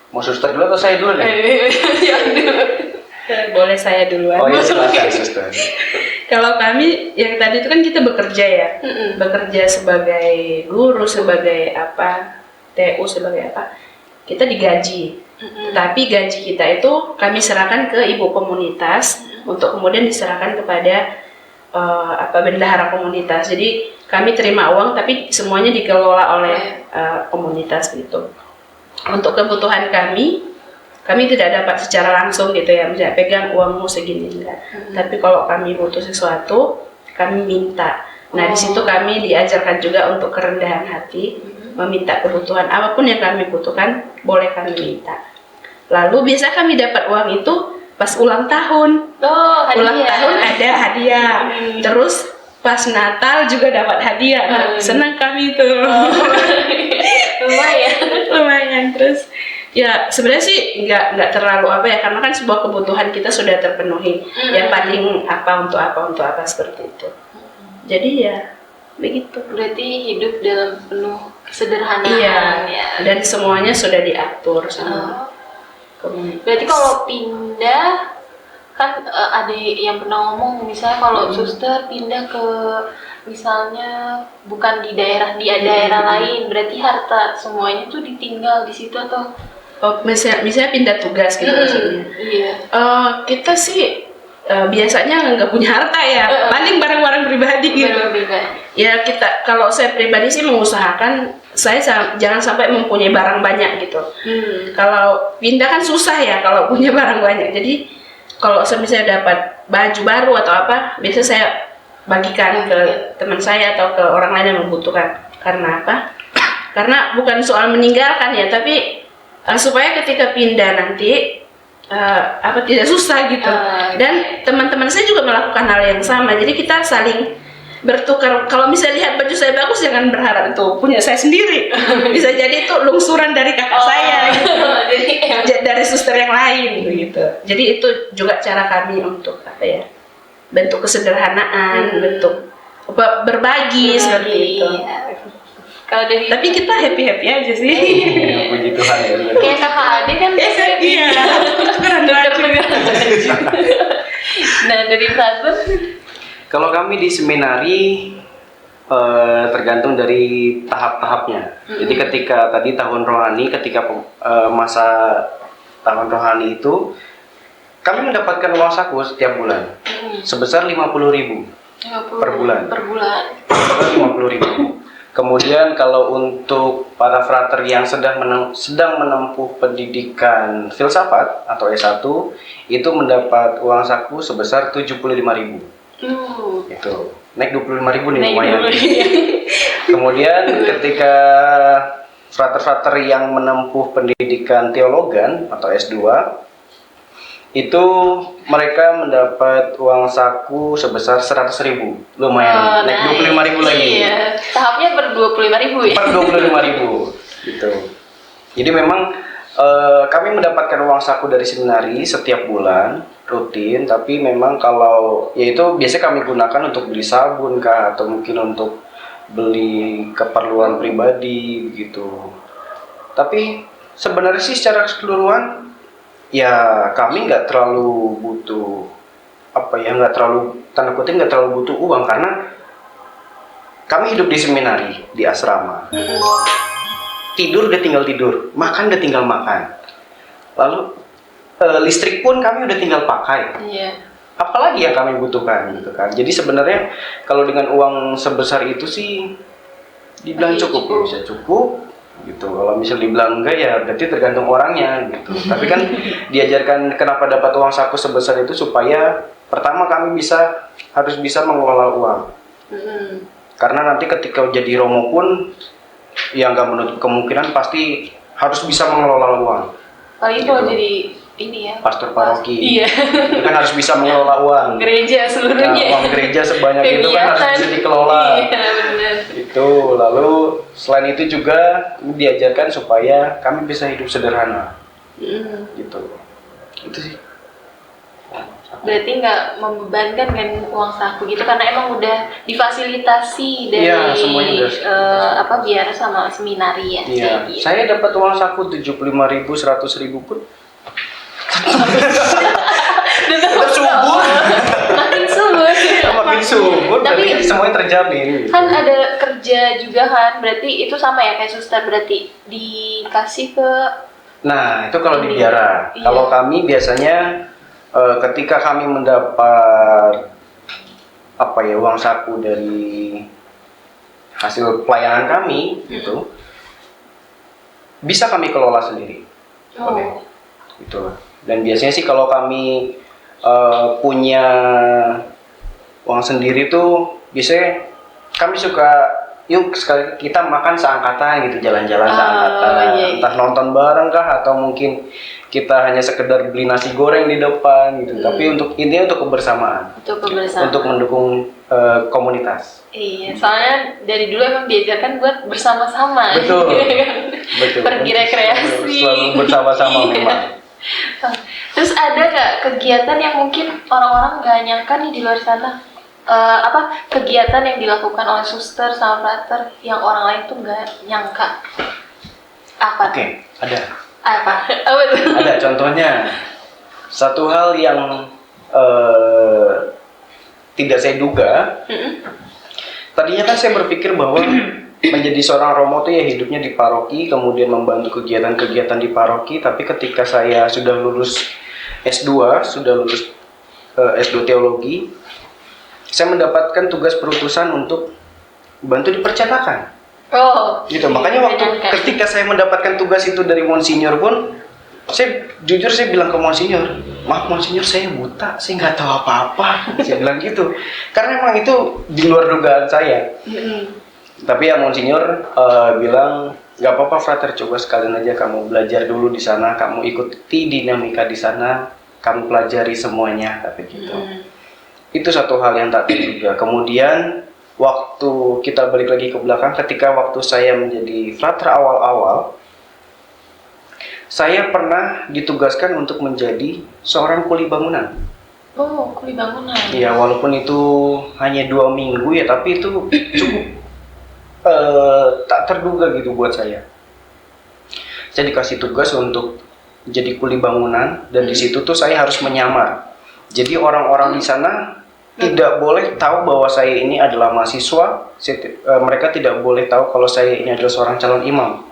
Mau suster dulu atau saya dulu nih? Boleh saya duluan. Oh iya, silakan suster. Kalau kami yang tadi itu kan kita bekerja ya, bekerja sebagai guru, sebagai apa, TU sebagai apa, kita digaji. Tapi gaji kita itu kami serahkan ke ibu komunitas untuk kemudian diserahkan kepada bendahara komunitas. Jadi kami terima uang tapi semuanya dikelola oleh komunitas gitu. Untuk kebutuhan kami tidak dapat secara langsung gitu ya, misalnya pegang uangmu segini enggak. Tapi kalau kami butuh sesuatu, kami minta. Nah di situ kami diajarkan juga untuk kerendahan hati, meminta kebutuhan apapun yang kami butuhkan, boleh kami minta. Lalu biasa kami dapat uang itu pas ulang tahun. Ulang tahun ada hadiah. Terus pas Natal juga dapat hadiah. Senang kami tuh. Lumayan. Terus ya sebenarnya sih nggak terlalu apa ya, karena kan sebuah kebutuhan kita sudah terpenuhi. Yang paling untuk apa seperti itu. Jadi ya begitu. Berarti hidup dalam penuh kesederhanaan. Iya. Ya. Dan semuanya sudah diatur sama komunitas. Berarti kalau pindah kan ada yang pernah ngomong misalnya kalau suster pindah ke misalnya bukan di daerah lain, berarti harta semuanya tuh ditinggal di situ atau misalnya pindah tugas gitu maksudnya. Iya. Kita sih biasanya nggak punya harta ya, paling barang-barang pribadi gitu. Ya kita, kalau saya pribadi sih mengusahakan saya jangan sampai mempunyai barang banyak gitu. Kalau pindah kan susah ya kalau punya barang banyak. Jadi kalau misalnya dapat baju baru atau apa, biasanya saya bagikan ke teman saya atau ke orang lain yang membutuhkan. Karena apa? Karena bukan soal meninggalkan ya, tapi supaya ketika pindah nanti tidak susah gitu. Dan teman-teman saya juga melakukan hal yang sama. Jadi kita saling bertukar. Kalau misalnya lihat baju saya bagus, jangan berharap itu punya saya sendiri. Bisa jadi itu lungsuran dari kakak saya gitu. Dari suster yang lain gitu. Jadi itu juga cara kami untuk bentuk kesederhanaan, bentuk berbagi seperti itu. Tapi kita happy aja sih. Puji Tuhan ya. Kayak kakak adik kan iya. Keren banget. Nah dari Frater, kalau kami di seminari tergantung dari tahap-tahapnya. Jadi ketika tadi tahun rohani, ketika masa tahun rohani itu kami mendapatkan uang saku setiap bulan sebesar 50.000 per bulan. 50.000. Kemudian kalau untuk para frater yang sedang menempuh pendidikan filsafat atau S1 itu mendapat uang saku sebesar 75.000. Itu naik 25.000 nih lumayan. Kemudian ketika frater-frater yang menempuh pendidikan teologan atau S2 itu mereka mendapat uang saku sebesar 100.000, lumayan, naik 25.000 lagi. Iya, tahapnya per 25.000 ya. Per 25.000 gitu. Jadi memang kami mendapatkan uang saku dari seminari setiap bulan rutin, tapi memang kalau yaitu biasanya kami gunakan untuk beli sabun kah atau mungkin untuk beli keperluan pribadi gitu. Tapi sebenarnya sih secara keseluruhan ya kami nggak terlalu butuh nggak terlalu tanda kutip nggak terlalu butuh uang karena kami hidup di seminari di asrama. Tidur udah tinggal tidur, makan udah tinggal makan. Lalu listrik pun kami udah tinggal pakai. Iya. Apalagi yang kami butuhkan gitu kan. Jadi sebenarnya kalau dengan uang sebesar itu sih dibilang cukup, bisa cukup gitu. Kalau misal dibilang enggak ya berarti tergantung orangnya gitu. Tapi kan diajarkan kenapa dapat uang saku sebesar itu supaya pertama kami harus bisa mengelola uang. Karena nanti ketika jadi romo pun yang nggak menutup kemungkinan pasti harus bisa mengelola uang. Apalagi kalau jadi ini ya. Pastor paroki. Iya. Itu kan harus bisa mengelola uang. Gereja seluruhnya. Nah, uang gereja sebanyak itu kan harus bisa dikelola. Iya, benar. Itu lalu selain itu juga diajarkan supaya kami bisa hidup sederhana. Gitu. Itu sih. Berarti nggak membebankan kan uang saku gitu karena emang udah difasilitasi dari Iya, semuanya udah biara sama seminari ya. Iya. Gitu. Saya dapat uang saku 75.000, 100.000 pun. Tetap subur. Makin subur. Makin subur. Tapi berarti semuanya terjamin. Gitu. Kan ada kerja juga kan, berarti itu sama ya kayak suster berarti dikasih ke. Nah itu kalau di biara. Iya. Kalau kami biasanya ketika kami mendapat uang saku dari hasil pelayanan kami gitu bisa kami kelola sendiri. Oh. Gitu. Dan biasanya sih kalau kami punya uang sendiri tuh biasanya kami suka yuk sekali kita makan seangkatan gitu, jalan-jalan seangkatan, iya. entah nonton bareng kah atau mungkin kita hanya sekedar beli nasi goreng di depan gitu. Tapi untuk intinya untuk kebersamaan. Untuk mendukung komunitas. Iya, soalnya dari dulu emang diajarkan buat bersama-sama. Betul. Betul. Pergi rekreasi. Selalu bersama-sama memang. Terus ada nggak kegiatan yang mungkin orang-orang nggak nyangka nih di luar sana? Kegiatan yang dilakukan oleh suster sama frater yang orang lain tuh nggak nyangka? Apa? Oke, ada. Apa? Ada contohnya. Satu hal yang tidak saya duga. Tadinya kan saya berpikir bahwa menjadi seorang romo tuh ya hidupnya di paroki, kemudian membantu kegiatan-kegiatan di paroki. Tapi ketika saya sudah lulus S2, sudah lulus S2 teologi, saya mendapatkan tugas perutusan untuk bantu di percetakan. Oh. Gitu. Makanya waktu ketika saya mendapatkan tugas itu dari Monsinyur pun, saya jujur bilang ke Monsinyur, maaf Monsinyur saya buta, saya nggak tahu apa-apa. Saya bilang gitu. Karena emang itu di luar dugaan saya. Tapi ya Monsinyur bilang nggak apa-apa frater, coba sekalian aja kamu belajar dulu di sana, kamu ikuti dinamika di sana, kamu pelajari semuanya, tapi gitu. Itu satu hal yang tak terduga. Kemudian waktu kita balik lagi ke belakang, ketika waktu saya menjadi frater awal-awal, saya pernah ditugaskan untuk menjadi seorang kuli bangunan. Oh, kuli bangunan. Iya, walaupun itu hanya 2 minggu ya, tapi itu cukup tak terduga gitu buat saya. Saya dikasih tugas untuk jadi kuli bangunan dan di situ tuh saya harus menyamar. Jadi orang-orang di sana tidak boleh tahu bahwa saya ini adalah mahasiswa. Mereka tidak boleh tahu kalau saya ini adalah seorang calon imam.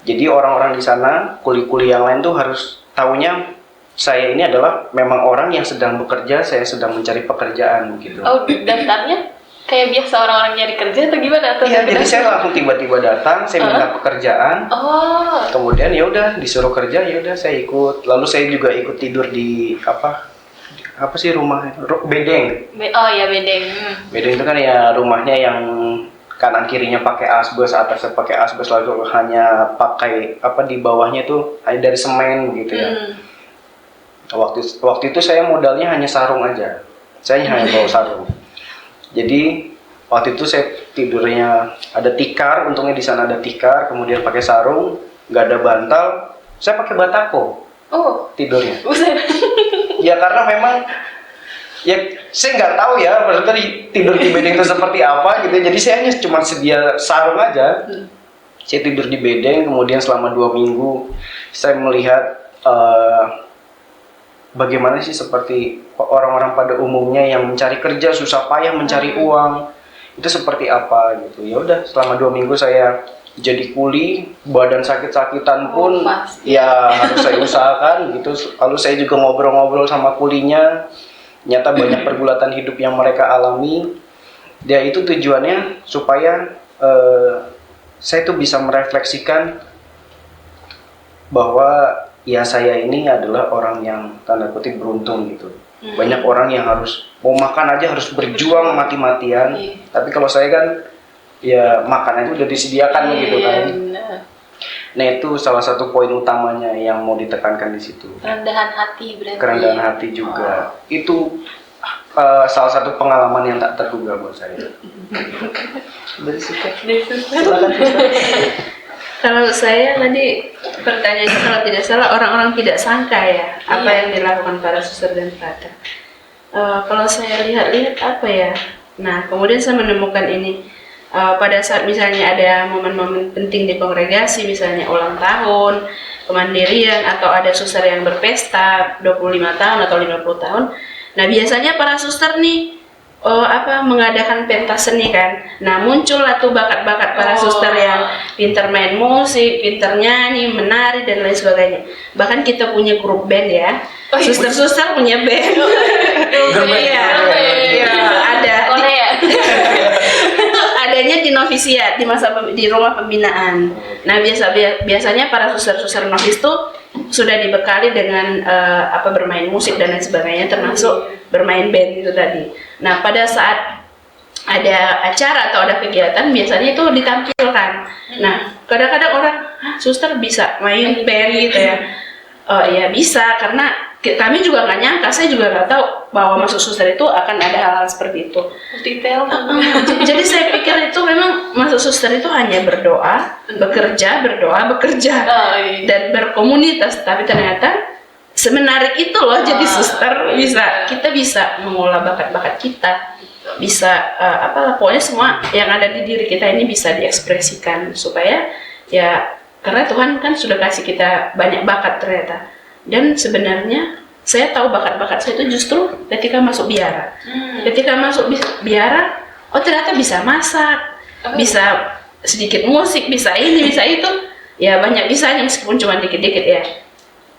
Jadi orang-orang di sana, kuli-kuli yang lain tuh harus tahunya saya ini adalah memang orang yang sedang bekerja, saya sedang mencari pekerjaan gitu. Oh, daftarnya kayak biasa orang-orang nyari kerja atau gimana? Iya, jadi saya langsung tiba-tiba datang, saya minta pekerjaan. Oh. Kemudian ya udah disuruh kerja, ya udah saya ikut. Lalu saya juga ikut tidur di apa sih rumah bedeng. Oh ya bedeng. Bedeng itu kan ya rumahnya yang kanan kirinya pakai asbes, atasnya pakai asbes, lalu hanya pakai di bawahnya tuh hanya dari semen gitu ya. Waktu itu saya modalnya hanya sarung aja, saya hanya bawa sarung. Jadi waktu itu saya tidurnya ada tikar, untungnya di sana ada tikar, kemudian pakai sarung, nggak ada bantal, saya pakai batako tidurnya. Ya karena memang ya saya nggak tahu ya berarti tidur di bedeng itu seperti apa gitu. Jadi saya hanya cuma sedia sarung aja. Saya tidur di bedeng, kemudian selama 2 minggu saya melihat bagaimana sih seperti orang-orang pada umumnya yang mencari kerja susah payah mencari uang itu seperti apa gitu. Ya udah selama 2 minggu saya jadi kuli, badan sakit-sakitan pun ya harus saya usahakan gitu. Lalu saya juga ngobrol-ngobrol sama kulinya, ternyata banyak pergulatan hidup yang mereka alami. Ya itu tujuannya supaya saya tuh bisa merefleksikan bahwa ya saya ini adalah orang yang tanda kutip beruntung gitu. Banyak orang yang harus mau makan aja harus berjuang mati-matian. Tapi kalau saya kan ya makanan itu udah disediakan gitu kan. Nah itu salah satu poin utamanya yang mau ditekankan di situ. Kerendahan hati berarti. Kerendahan hati juga. Itu salah satu pengalaman yang tak terduga buat saya. Dari situ. Silakan. Kalau saya tadi pertanyaannya kalau tidak salah orang-orang tidak sangka ya apa yang dilakukan para suster dan brother. Kalau saya lihat-lihat apa ya, nah kemudian saya menemukan ini pada saat misalnya ada momen-momen penting di kongregasi, misalnya ulang tahun, kemandirian atau ada suster yang berpesta 25 tahun atau 50 tahun. Nah biasanya para suster nih mengadakan pentas seni kan. Nah muncullah tuh bakat-bakat para suster yang pinter main musik, pinter nyanyi, menari dan lain sebagainya. Bahkan kita punya grup band ya. Suster-suster punya band. Iya, ada. Adanya di novisiat di rumah pembinaan. Nah biasanya para suster-suster novis tuh sudah dibekali dengan bermain musik dan lain sebagainya, termasuk bermain band itu tadi. Nah pada saat ada acara atau ada kegiatan biasanya itu ditampilkan. Nah kadang-kadang orang, suster bisa main band gitu ya. Ya bisa, karena kami juga nggak nyangka, saya juga nggak tahu bahwa masuk suster itu akan ada hal-hal seperti itu. Detail. Jadi saya pikir itu memang masuk suster itu hanya berdoa, bekerja, dan berkomunitas. Tapi ternyata semenarik itu loh jadi suster. Kita bisa mengolah bakat-bakat kita, bisa pokoknya semua yang ada di diri kita ini bisa diekspresikan supaya ya. Karena Tuhan kan sudah kasih kita banyak bakat ternyata. Dan sebenarnya saya tahu bakat-bakat saya itu justru ketika masuk biara. Ketika masuk biara, ternyata bisa masak, bisa sedikit musik, bisa ini, bisa itu. Ya banyak bisanya meskipun cuma dikit-dikit ya.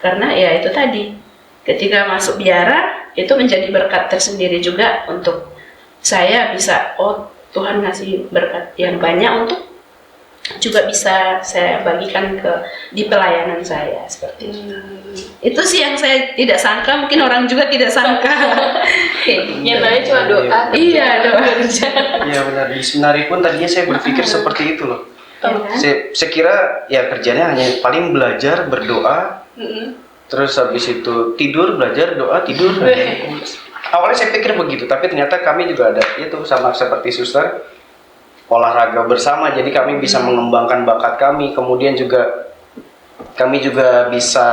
Karena ya itu tadi, ketika masuk biara itu menjadi berkat tersendiri juga untuk saya bisa, Tuhan ngasih berkat yang banyak untuk juga bisa saya bagikan di pelayanan saya seperti itu. Itu sih yang saya tidak sangka, mungkin orang juga tidak sangka. Yang namanya cuma doa. Iya, doa. Iya benar. Di seminari pun tadinya saya berpikir seperti itu loh. Saya kira ya kerjanya hanya paling belajar, berdoa, terus habis itu tidur, belajar, doa, tidur. Awalnya saya pikir begitu, tapi ternyata kami juga ada itu sama seperti suster, olahraga bersama, jadi kami bisa mengembangkan bakat kami. Kemudian juga kami juga bisa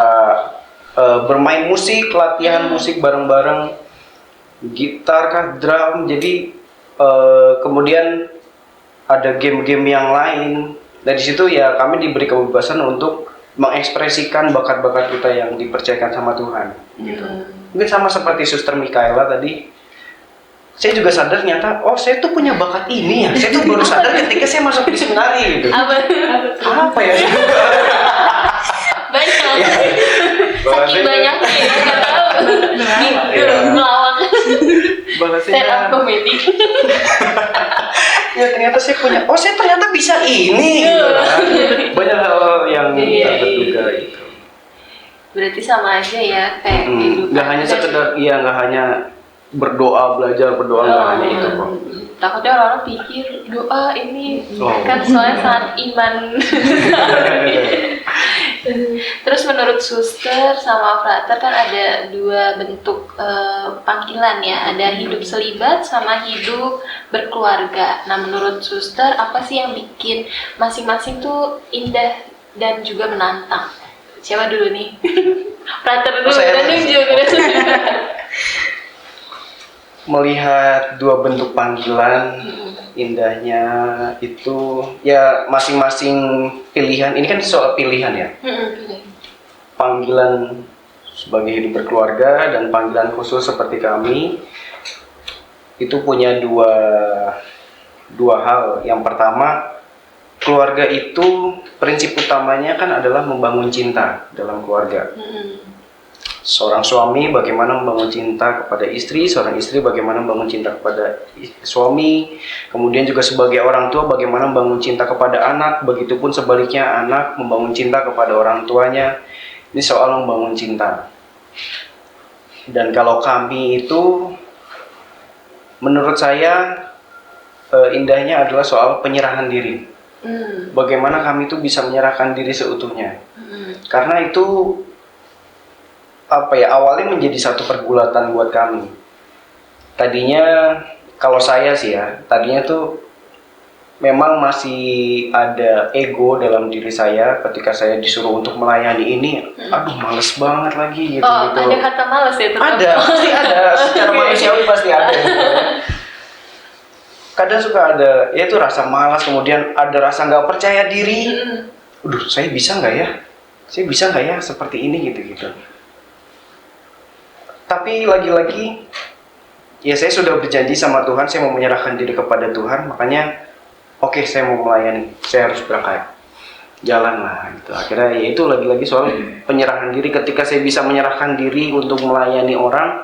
bermain musik, latihan musik bareng-bareng, gitar kah, drum. Jadi kemudian ada game-game yang lain. Dari situ ya kami diberi kebebasan untuk mengekspresikan bakat-bakat kita yang dipercayakan sama Tuhan. Gitu. Mungkin sama seperti Suster Mikaela tadi. Saya juga sadar ternyata, saya tuh punya bakat ini ya. Saya tuh baru sadar ketika saya masuk di seminari gitu. Apa ya? Banyak. Saking banyaknya ya, nggak tahu. Melawak. Stand up comedy. Ya ternyata saya punya, saya ternyata bisa ini. Gitu. Banyak hal-hal yang tak terduga gitu. Berarti sama aja ya kayak nggak hanya sekedar, nggak hanya berdoa, belajar berdoa, nggak hanya itu kok. Takutnya orang pikir doa ini Oh. kan soalnya sangat iman. Terus menurut suster sama frater kan ada dua bentuk panggilan ya, ada hidup selibat sama hidup berkeluarga. Nah menurut suster apa sih yang bikin masing-masing tuh indah dan juga menantang? Siapa dulu nih? Frater dulu, Saya dan dulu. juga. Melihat dua bentuk panggilan, indahnya itu ya masing-masing pilihan. Ini kan soal pilihan ya. Panggilan sebagai hidup berkeluarga dan panggilan khusus seperti kami itu punya dua hal. Yang pertama, keluarga itu prinsip utamanya kan adalah membangun cinta dalam keluarga. Seorang suami bagaimana membangun cinta kepada istri, seorang istri bagaimana membangun cinta kepada suami, kemudian juga sebagai orang tua bagaimana membangun cinta kepada anak, begitupun sebaliknya anak membangun cinta kepada orang tuanya. Ini soal membangun cinta. Dan kalau kami itu, menurut saya indahnya adalah soal penyerahan diri. Bagaimana kami itu bisa menyerahkan diri seutuhnya. Karena itu awalnya menjadi satu pergulatan buat kami. Tadinya kalau saya sih ya, tadinya tuh memang masih ada ego dalam diri saya ketika saya disuruh untuk melayani ini. Aduh, males banget lagi gitu. Oh, ada kata males ya? Ada, pasti ada. Secara manusiawi pasti ada. Gitu. Kadang suka ada, ya itu rasa malas, kemudian ada rasa nggak percaya diri. Aduh, saya bisa nggak ya? Saya bisa nggak ya seperti ini gitu-gitu. Tapi lagi-lagi, ya saya sudah berjanji sama Tuhan, saya mau menyerahkan diri kepada Tuhan, makanya oke, saya mau melayani, saya harus berangkat. Jalan lah gitu. Akhirnya ya itu lagi-lagi soal penyerahan diri. Ketika saya bisa menyerahkan diri untuk melayani orang,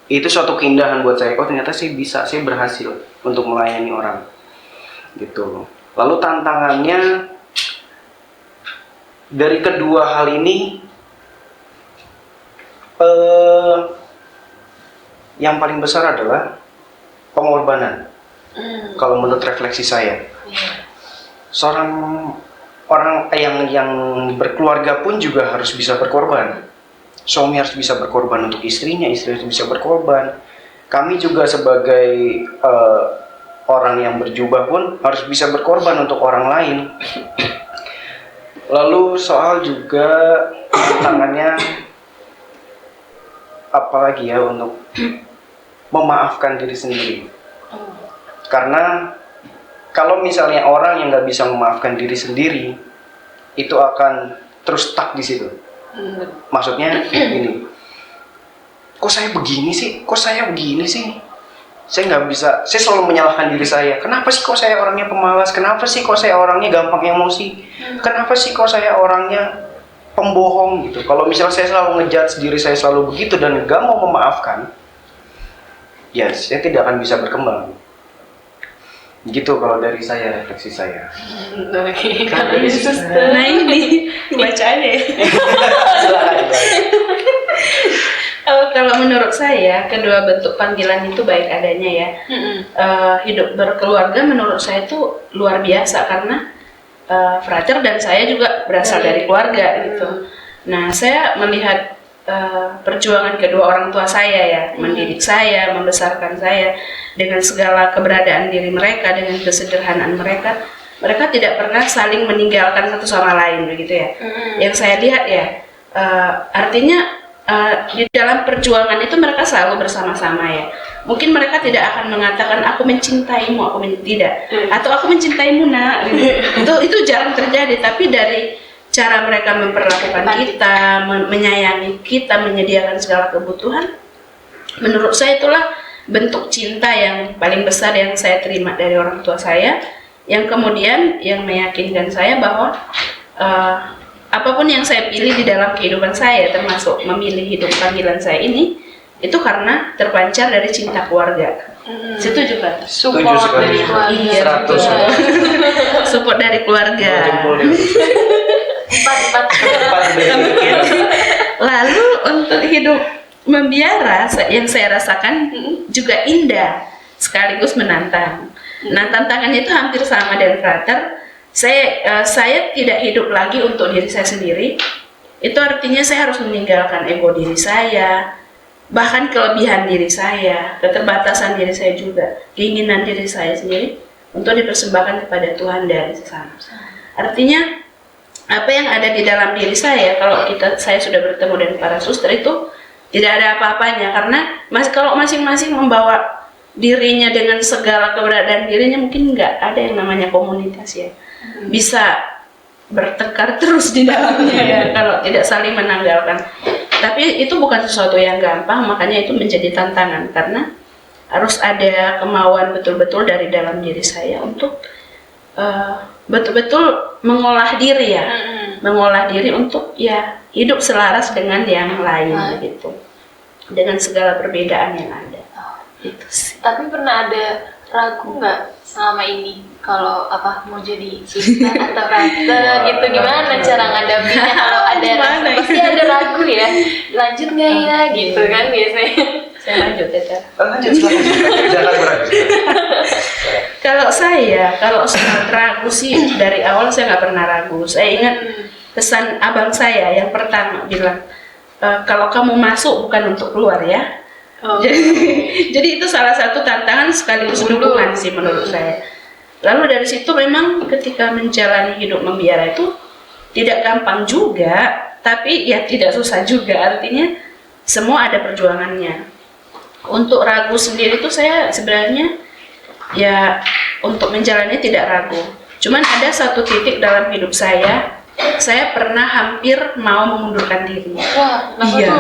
itu suatu keindahan buat saya. Oh ternyata saya bisa, saya berhasil untuk melayani orang gitu. Lalu tantangannya dari kedua hal ini, yang paling besar adalah pengorbanan. Kalau menurut refleksi saya, seorang orang yang berkeluarga pun juga harus bisa berkorban. Suami harus bisa berkorban untuk istrinya, istri harus bisa berkorban. Kami juga sebagai orang yang berjubah pun harus bisa berkorban untuk orang lain. Lalu soal juga tantangannya apalagi ya, untuk memaafkan diri sendiri. Karena kalau misalnya orang yang nggak bisa memaafkan diri sendiri, itu akan terus stuck di situ. Maksudnya gini, kok saya begini sih? Kok saya begini sih? Saya nggak bisa. Saya selalu menyalahkan diri saya. Kenapa sih kok saya orangnya pemalas? Kenapa sih kok saya orangnya gampang emosi? Kenapa sih kok saya orangnya pembohong gitu? Kalau misalnya saya selalu ngejudge diri saya selalu begitu dan nggak mau memaafkan, ya saya tidak akan bisa berkembang. Gitu kalau dari saya, refleksi saya. Nah ini bacaannya. Kalau menurut saya kedua bentuk panggilan itu baik adanya ya. Hidup berkeluarga menurut saya itu luar biasa karena frater dan saya juga berasal dari keluarga gitu. Nah saya melihat perjuangan kedua orang tua saya ya, mendidik saya, membesarkan saya dengan segala keberadaan diri mereka, dengan kesederhanaan mereka. Mereka tidak pernah saling meninggalkan satu sama lain begitu ya. Yang saya lihat ya, artinya di dalam perjuangan itu mereka selalu bersama-sama ya. Mungkin mereka tidak akan mengatakan aku mencintaimu, tidak, atau aku mencintaimu nak. Itu jarang terjadi. Tapi dari cara mereka memperlakukan kita, menyayangi kita, menyediakan segala kebutuhan, menurut saya itulah bentuk cinta yang paling besar yang saya terima dari orang tua saya, yang kemudian yang meyakinkan saya bahwa apapun yang saya pilih di dalam kehidupan saya, termasuk memilih hidup panggilan saya ini, itu karena terpancar dari cinta keluarga. Setuju kan? Support dari keluarga. Iya, 100. support dari keluarga. Empat. Lalu untuk hidup membiara yang saya rasakan juga indah sekaligus menantang. Nah, tantangannya itu hampir sama dengan frater. Saya tidak hidup lagi untuk diri saya sendiri. Itu artinya saya harus meninggalkan ego diri saya, bahkan kelebihan diri saya, keterbatasan diri saya juga, keinginan diri saya sendiri untuk dipersembahkan kepada Tuhan dan sesama. Artinya apa yang ada di dalam diri saya, kalau saya sudah bertemu dengan para suster itu tidak ada apa-apanya, karena kalau masing-masing membawa dirinya dengan segala keberadaan dirinya, mungkin nggak ada yang namanya komunitas ya. Bisa bertengkar terus di dalamnya ya, kalau tidak saling menanggalkan. Tapi itu bukan sesuatu yang gampang, makanya itu menjadi tantangan, karena harus ada kemauan betul-betul dari dalam diri saya untuk betul-betul mengolah diri ya, mengolah diri untuk ya hidup selaras dengan yang lain gitu, dengan segala perbedaan yang ada. Gitu sih. Tapi pernah ada ragu nggak selama ini kalau mau jadi suster atau frater gitu, gimana cara ngadapinnya kalau ada rasa, pasti ada ragu ya, lanjut nggak ya gitu kan biasanya. Saya lanjut ya. Lanjut, jangan ragu. Kalau soal ragu sih dari awal saya nggak pernah ragu. Saya ingat pesan abang saya yang pertama bilang, kalau kamu masuk bukan untuk keluar ya. Jadi itu salah satu tantangan sekaligus dukungan sih menurut saya. Lalu dari situ memang ketika menjalani hidup membiara itu tidak gampang juga, tapi ya tidak susah juga. Artinya semua ada perjuangannya. Untuk ragu sendiri itu saya sebenarnya ya untuk menjalani tidak ragu. Cuman ada satu titik dalam hidup saya pernah hampir mau mengundurkan diri. Wah, iya.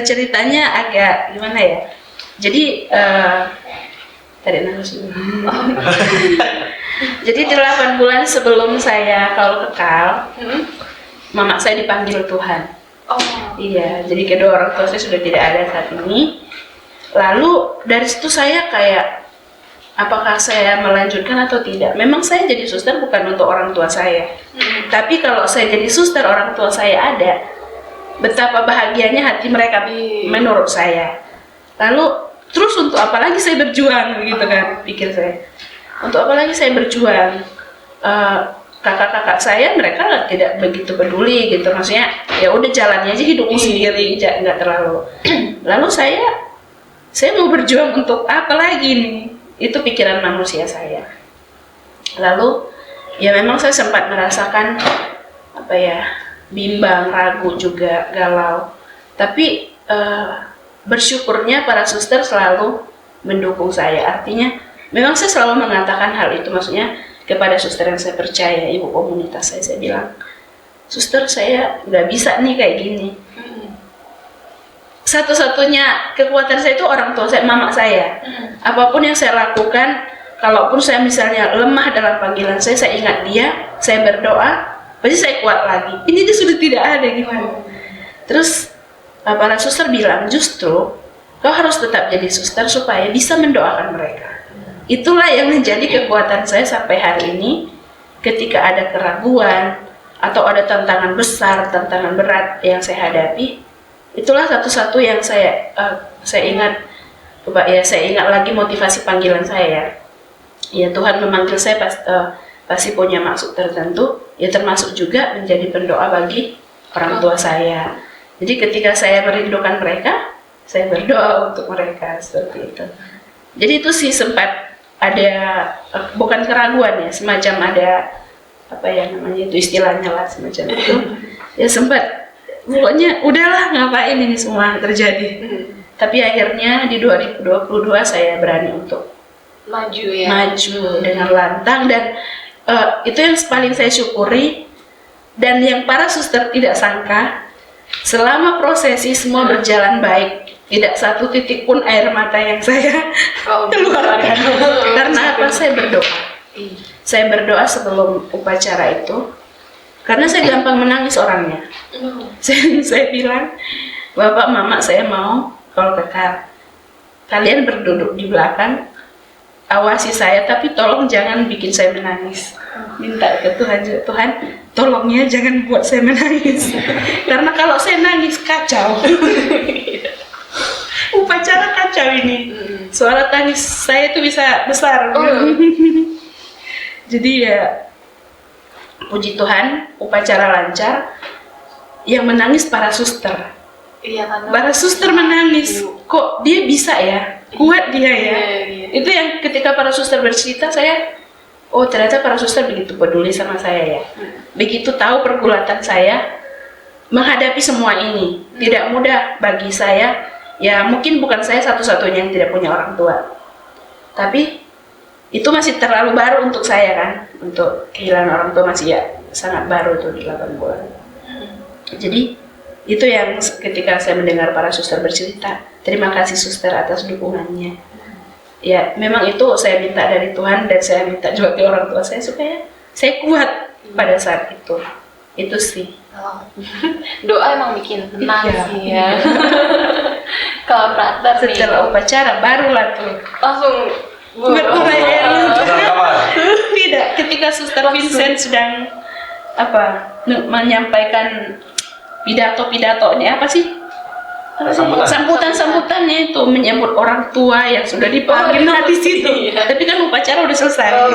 Ceritanya agak gimana ya? Jadi tarik nafas dulu. Jadi 8 bulan sebelum saya kalau kekal, mama saya dipanggil Tuhan. Oh. Iya, jadi kedua orang tua saya sudah tidak ada saat ini. Lalu dari situ saya kayak, apakah saya melanjutkan atau tidak? Memang saya jadi suster bukan untuk orang tua saya. Tapi kalau saya jadi suster, orang tua saya ada, betapa bahagianya hati mereka menurut saya. Lalu terus untuk apa lagi saya berjuang begitu kan, pikir saya. Untuk apa lagi saya berjuang? Kakak-kakak saya mereka tidak begitu peduli gitu, maksudnya ya udah jalannya aja hidupmu sendiri, nggak terlalu. Lalu saya mau berjuang untuk apa lagi nih? Itu pikiran manusia saya. Lalu ya memang saya sempat merasakan bimbang, ragu juga, galau. Tapi bersyukurnya para suster selalu mendukung saya. Artinya memang saya selalu mengatakan hal itu, maksudnya kepada suster yang saya percaya, ibu komunitas saya bilang, suster saya nggak bisa nih kayak gini. Satu-satunya kekuatan saya itu orang tua saya, mama saya. Apapun yang saya lakukan, kalaupun saya misalnya lemah dalam panggilan saya ingat dia, saya berdoa, pasti saya kuat lagi. Ini dia sudah tidak ada gimana. Terus para suster bilang, justru kau harus tetap jadi suster supaya bisa mendoakan mereka. Itulah yang menjadi kekuatan saya sampai hari ini. Ketika ada keraguan atau ada tantangan besar, tantangan berat yang saya hadapi, itulah satu-satu yang saya ingat. Saya ingat lagi motivasi panggilan saya. Ya Tuhan memanggil saya pasti punya maksud tertentu. Ya termasuk juga menjadi pendoa bagi orang tua saya. Jadi ketika saya merindukan mereka, saya berdoa untuk mereka seperti itu. Jadi itu sih sempat ada bukan keraguan ya, semacam ada itu istilahnya lah semacam itu. Ya sempat, pokoknya udahlah ngapain ini semua terjadi. Tapi akhirnya di 2022 saya berani untuk maju dengan lantang, dan itu yang paling saya syukuri. Dan yang para suster tidak sangka, selama prosesi semua berjalan baik, tidak satu titik pun air mata yang saya keluarkan. Karena apa? Saya berdoa. Saya berdoa sebelum upacara itu, karena saya gampang menangis orangnya. Saya bilang, Bapak, Mama, saya mau kalau kekal, kalian berduduk di belakang, awasi saya, tapi tolong jangan bikin saya menangis. Minta ke Tuhan, Tuhan, tolongnya jangan buat saya menangis. Karena kalau saya nangis kacau. Upacara kacau ini. suara tangis saya itu bisa besar. Jadi ya puji Tuhan upacara lancar, yang menangis para suster. Iya kan. Para suster menangis, kok dia bisa ya, kuat dia ya. Iya. Itu yang ketika para suster bercerita, saya oh ternyata para suster begitu peduli sama saya ya. Begitu tahu pergulatan saya menghadapi semua ini. Tidak mudah bagi saya, ya mungkin bukan saya satu-satunya yang tidak punya orang tua, tapi itu masih terlalu baru untuk saya kan, untuk kehilangan orang tua masih ya sangat baru tuh 8 bulan. Jadi itu yang ketika saya mendengar para suster bercerita, terima kasih suster atas dukungannya. Ya memang itu saya minta dari Tuhan, dan saya minta juga ke orang tua saya supaya saya kuat pada saat itu. Itu sih. Oh. Doa emang bikin tenang Iya. sih ya. Kalau Prater nih Setelah upacara barulah tuh langsung berurai air mata. Dalam kamar. Tidak, ketika Suster Vincent sedang menyampaikan pidato-pidatonya, apa sih? Sambutan-sambutannya itu menyambut orang tua yang sudah dipanggil di situ. Iya. Tapi kan upacara udah selesai.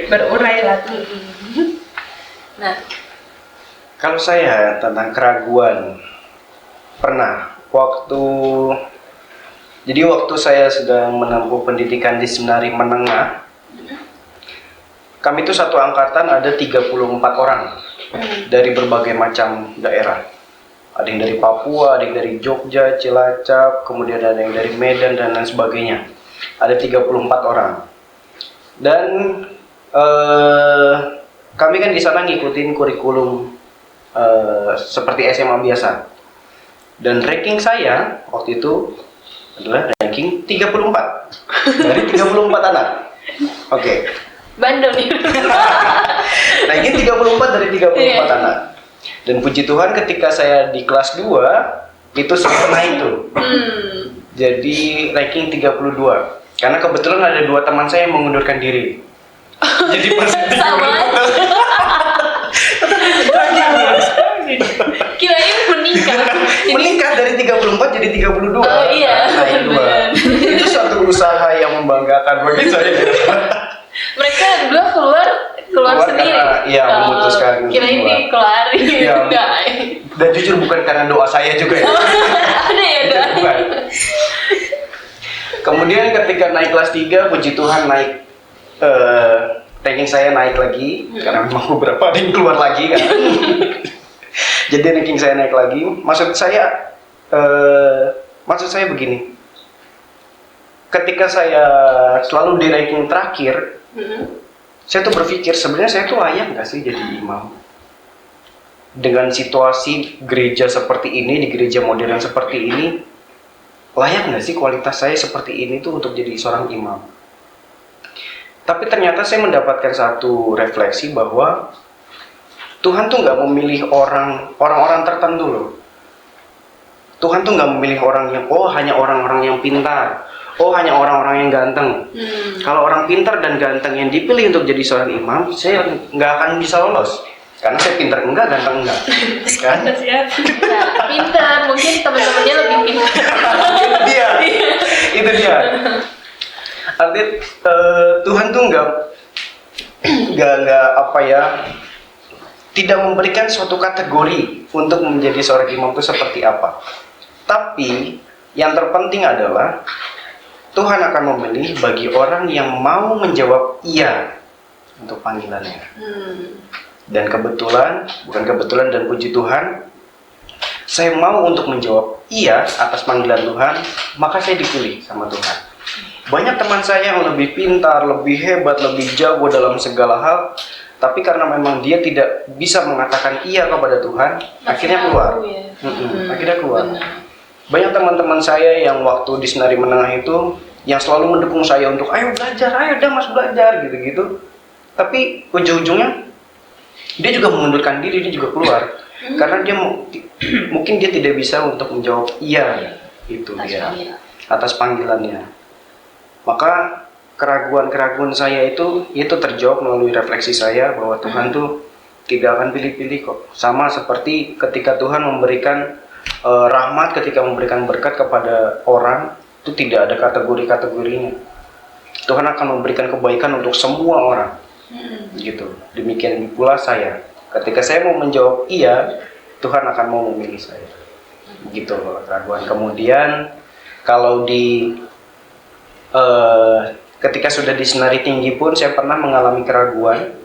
Berurai lah tuh. Nah, Kalau saya tentang keraguan, pernah waktu saya sedang menempuh pendidikan di seminari menengah, kami itu satu angkatan ada 34 orang dari berbagai macam daerah. Ada yang dari Papua, ada yang dari Jogja, Cilacap, kemudian ada yang dari Medan dan lain sebagainya. Ada 34 orang. Dan kami kan di sana ngikutin kurikulum seperti SMA biasa. Dan ranking saya waktu itu adalah ranking 34 dari 34 anak. Oke. bandel nih. Ranking 34 dari 34 Iya. anak. Dan puji Tuhan ketika saya di kelas 2 itu sempurna itu. Jadi ranking 32. Karena kebetulan ada 2 teman saya yang mengundurkan diri. Jadi pas Sama. Kirain meningkat. meningkat dari 34 jadi 32. Oh iya. Naik 2. Itu suatu usaha yang membanggakan bagi saya. Mereka berdua keluar sendiri. Karena, iya, Oh, memutuskan kirain keluar. dikeluarin. Iya. Enggak. Dan jujur bukan karena doa saya juga ya. Ada ya udah. Bukan. Kemudian ketika naik kelas 3, puji Tuhan naik ranking saya naik lagi karena memang beberapa ada yang keluar lagi kan. Jadi ranking saya naik lagi. Maksud saya begini. Ketika saya selalu di ranking terakhir, saya tuh berpikir sebenarnya saya tuh layak nggak sih jadi imam? Dengan situasi gereja seperti ini, di gereja modern seperti ini, layak nggak sih kualitas saya seperti ini tuh untuk jadi seorang imam? Tapi ternyata saya mendapatkan satu refleksi bahwa Tuhan tuh nggak memilih orang-orang tertentu loh. Tuhan tuh nggak memilih orang yang hanya orang-orang yang pintar, hanya orang-orang yang ganteng. Kalau orang pintar dan ganteng yang dipilih untuk jadi seorang imam, saya nggak akan bisa lolos. Karena saya pintar enggak, ganteng enggak. Kan? Nah, pintar, mungkin teman-temannya lebih pintar. Itu dia. Artinya Tuhan tuh nggak tidak memberikan suatu kategori untuk menjadi seorang imam itu seperti apa. Tapi yang terpenting adalah Tuhan akan memilih bagi orang yang mau menjawab iya untuk panggilannya. Dan dan puji Tuhan, saya mau untuk menjawab iya atas panggilan Tuhan, maka saya dipilih sama Tuhan. Banyak teman saya yang lebih pintar, lebih hebat, lebih jago dalam segala hal, tapi karena memang dia tidak bisa mengatakan iya kepada Tuhan, akhirnya keluar. Akhirnya keluar. Benar. Banyak teman-teman saya yang waktu di seminari menengah itu yang selalu mendukung saya untuk ayo belajar, ayo Damas belajar gitu-gitu. Tapi ujung-ujungnya dia juga mengundurkan diri, dia juga keluar. Karena dia mungkin dia tidak bisa untuk menjawab iya itu dia atas panggilannya. Maka keraguan-keraguan saya itu terjawab melalui refleksi saya bahwa Tuhan tuh tidak akan pilih-pilih kok. Sama seperti ketika Tuhan memberikan rahmat, ketika memberikan berkat kepada orang, Itu tidak ada kategori-kategorinya. Tuhan akan memberikan kebaikan untuk semua orang. Gitu. Demikian pula saya. Ketika saya mau menjawab iya, Tuhan akan mau memilih saya. Begitu loh keraguan. Kemudian kalau ketika sudah di senari tinggi pun saya pernah mengalami keraguan.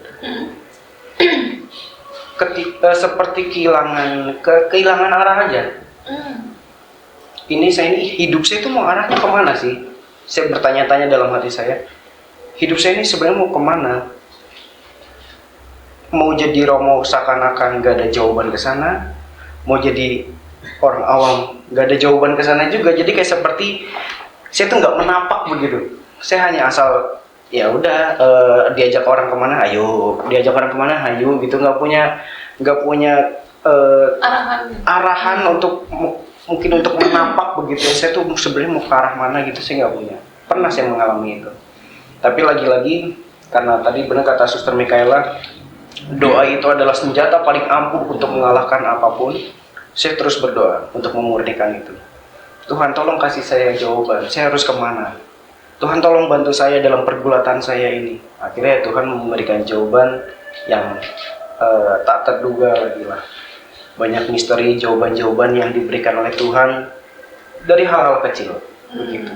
Seperti kehilangan arah aja. Ini hidup saya itu mau arahnya kemana sih? Saya bertanya-tanya dalam hati saya, hidup saya ini sebenarnya mau kemana? Mau jadi Romo seakan-akan gak ada jawaban ke sana, mau jadi orang awam gak ada jawaban ke sana juga. Jadi kayak seperti saya tuh nggak menapak begitu. Saya hanya asal ya udah diajak orang kemana, ayo, diajak orang kemana, ayo, gitu. Nggak punya arahan untuk mungkin untuk menapak begitu. Saya tuh sebenarnya mau ke arah mana gitu, saya nggak punya. Pernah saya mengalami itu. Tapi lagi-lagi karena tadi benar kata Suster Mikaela, doa itu adalah senjata paling ampuh untuk mengalahkan apapun. Saya terus berdoa untuk memurnikan itu. Tuhan tolong kasih saya jawaban, saya harus kemana? Tuhan tolong bantu saya dalam pergulatan saya ini. Akhirnya Tuhan memberikan jawaban yang tak terduga lagi lah. Banyak misteri jawaban-jawaban yang diberikan oleh Tuhan dari hal-hal kecil. Begitu.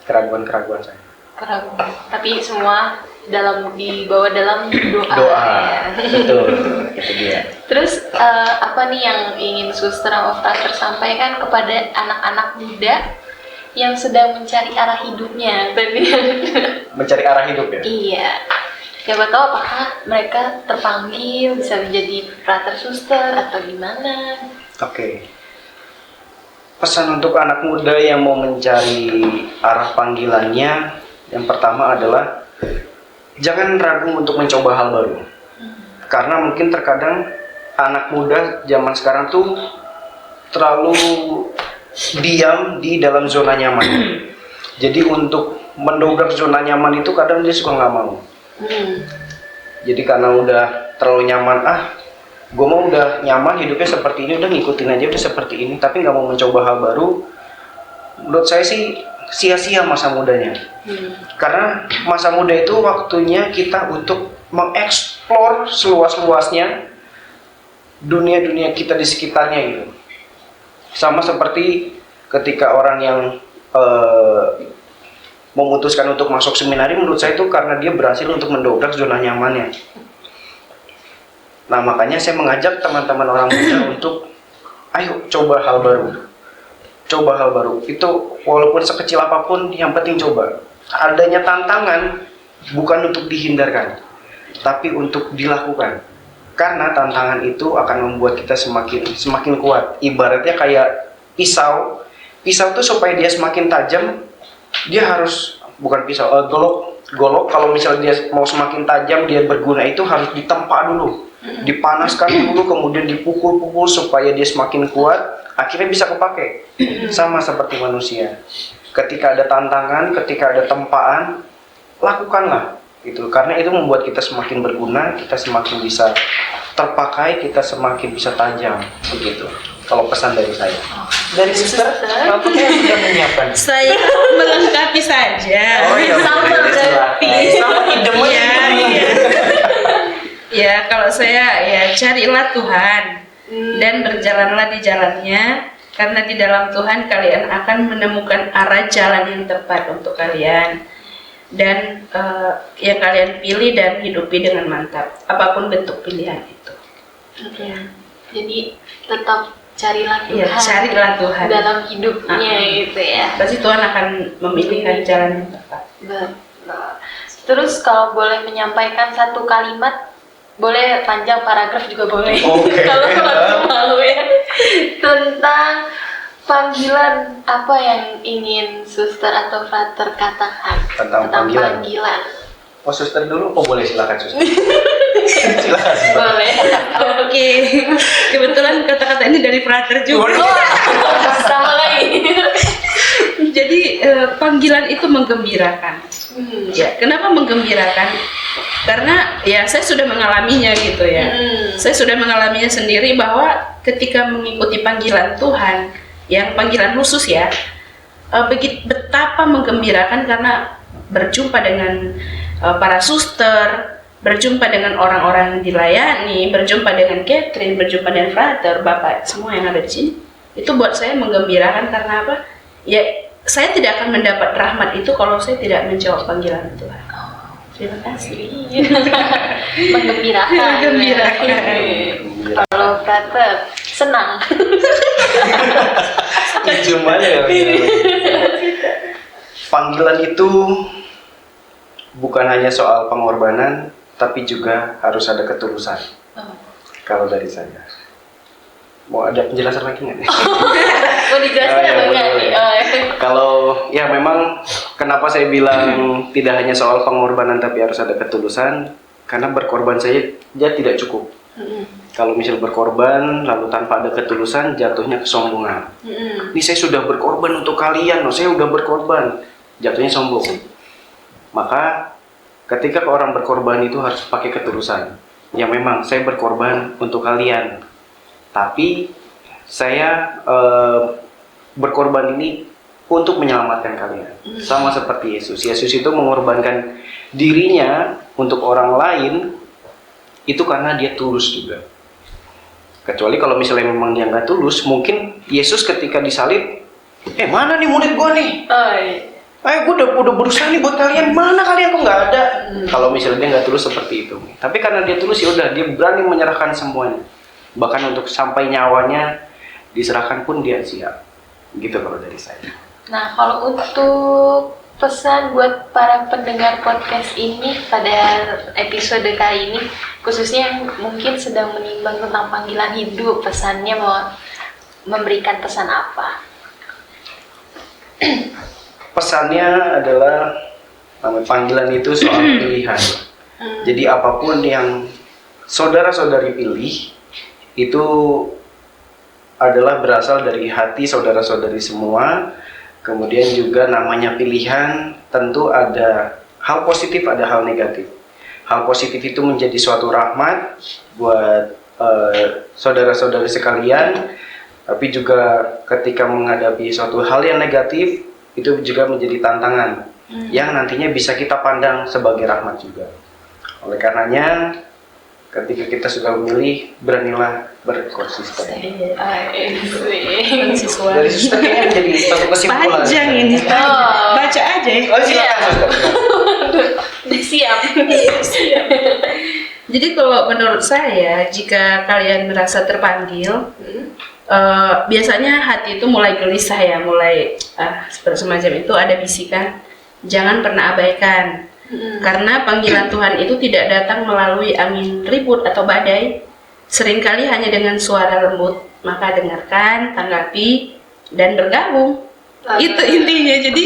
Keraguan-keraguan saya. Keraguan. Tapi semua dibawa dalam doa. Doa. Ya. Betul. Itu dia. Terus apa nih yang ingin Suster of Frater sampaikan kepada anak-anak muda yang sedang mencari arah hidupnya tadi? Mencari arah hidup ya? Iya. Siapa tahu apakah mereka terpanggil bisa menjadi frater suster atau gimana? Oke. Pesan untuk anak muda yang mau mencari arah panggilannya, yang pertama adalah jangan ragu untuk mencoba hal baru. Karena mungkin terkadang anak muda zaman sekarang tuh terlalu diam di dalam zona nyaman. Jadi untuk mendobrak zona nyaman itu kadang dia suka nggak mau. Jadi karena udah terlalu nyaman, gue mau udah nyaman hidupnya seperti ini, udah ngikutin aja udah seperti ini, tapi nggak mau mencoba hal baru. Menurut saya sih sia-sia masa mudanya. Karena masa muda itu waktunya kita untuk mengeksplor seluas-luasnya dunia-dunia kita di sekitarnya gitu. Sama seperti ketika orang yang memutuskan untuk masuk seminari, menurut saya itu karena dia berhasil untuk mendobrak zona nyamannya. Nah makanya saya mengajak teman-teman orang muda untuk ayo coba hal baru. Coba hal baru, itu walaupun sekecil apapun yang penting coba. Adanya tantangan bukan untuk dihindarkan, tapi untuk dilakukan. Karena tantangan itu akan membuat kita semakin kuat. Ibaratnya kayak pisau itu supaya dia semakin tajam, dia harus golok kalau misalnya dia mau semakin tajam, dia berguna itu harus ditempa dulu, dipanaskan dulu, kemudian dipukul-pukul supaya dia semakin kuat, akhirnya bisa kepake. Sama seperti manusia, ketika ada tantangan, ketika ada tempaan, lakukanlah itu, karena itu membuat kita semakin berguna, kita semakin bisa terpakai, kita semakin bisa tajam begitu. Kalau pesan dari saya. Dari Suster, nampaknya sudah menyiapkan. Saya melengkapi saja. Oh iya, Sama berarti. sama idemnya. Iya. Ya, kalau saya ya carilah Tuhan dan berjalanlah di jalannya, karena di dalam Tuhan kalian akan menemukan arah jalan yang tepat untuk kalian. Dan yang kalian pilih dan hidupi dengan mantap, apapun bentuk pilihan itu. Oke. Jadi tetap carilah Tuhan. Iya, carilah Tuhan dalam hidupnya gitu ya. Pasti Tuhan akan memilihkan jalan yang tepat. Betul. Terus kalau boleh menyampaikan satu kalimat, boleh panjang paragraf juga boleh. Okay. Kalau malu ya. Tentang panggilan, apa yang ingin Suster atau Frater katakan Tentang panggilan. Oh, Suster dulu, boleh silakan Suster. Silakan. Boleh. Oke, kebetulan kata-kata ini dari Frater juga. Sama lagi. Jadi panggilan itu menggembirakan. Ya, kenapa menggembirakan? Karena ya saya sudah mengalaminya gitu ya. Saya sudah mengalaminya sendiri bahwa ketika mengikuti panggilan Tuhan, yang panggilan khusus ya, betapa menggembirakan karena berjumpa dengan para suster, berjumpa dengan orang-orang yang dilayani, berjumpa dengan Catherine, berjumpa dengan Frater, Bapak semua yang ada di sini. Itu buat saya menggembirakan karena apa? Ya, saya tidak akan mendapat rahmat itu kalau saya tidak menjawab panggilan Tuhan. Terima kasih. Menggembirakan. Menggembirakan. Kalau Frater senang. Cuma ya. Panggilan itu bukan hanya soal pengorbanan, tapi juga harus ada ketulusan. Kalau dari saya. Mau ada penjelasan lagi nggak nih? Mau dijelasin apa enggak nih? Kalau ya memang kenapa saya bilang tidak hanya soal pengorbanan tapi harus ada ketulusan, karena berkorban saja dia tidak cukup. Kalau misal berkorban lalu tanpa ada ketulusan, jatuhnya kesombongan. Ini saya sudah berkorban untuk kalian, saya sudah berkorban, jatuhnya sombong. Maka ketika orang berkorban itu harus pakai ketulusan. Ya memang saya berkorban untuk kalian, tapi saya berkorban ini untuk menyelamatkan kalian. Sama seperti Yesus. Yesus itu mengorbankan dirinya untuk orang lain itu karena dia tulus juga. Kecuali kalau misalnya memang dia nggak tulus, mungkin Yesus ketika disalib, mana nih murid gua nih? Gue udah berusaha nih buat kalian, mana kalian kok nggak ada? Kalau misalnya dia nggak tulus seperti itu. Tapi karena dia tulus ya udah, dia berani menyerahkan semuanya. Bahkan untuk sampai nyawanya diserahkan pun dia siap. Gitu kalau dari saya. Nah, kalau untuk pesan buat para pendengar podcast ini pada episode kali ini, khususnya yang mungkin sedang menimbang tentang panggilan hidup, pesannya mau memberikan pesan apa? Pesannya adalah panggilan itu soal pilihan. Jadi apapun yang saudara-saudari pilih itu adalah berasal dari hati saudara-saudari semua. Kemudian juga namanya pilihan, tentu ada hal positif, ada hal negatif. Hal positif itu menjadi suatu rahmat buat saudara-saudari sekalian, tapi juga ketika menghadapi suatu hal yang negatif itu juga menjadi tantangan yang nantinya bisa kita pandang sebagai rahmat juga. Oleh karenanya, ketika kita sudah memilih, beranilah berkonsisten. Dari suster ini menjadi satu kesimpulan. Panjang ini. Baca aja ya. Oh, silakan, suster. Siap. Jadi kalau menurut saya, jika kalian merasa terpanggil, biasanya hati itu mulai gelisah ya, mulai seperti semacam itu, ada bisikan, jangan pernah abaikan. Karena panggilan Tuhan itu tidak datang melalui angin ribut atau badai, seringkali hanya dengan suara lembut. Maka dengarkan, tanggapi, dan bergabung. Itu intinya. Jadi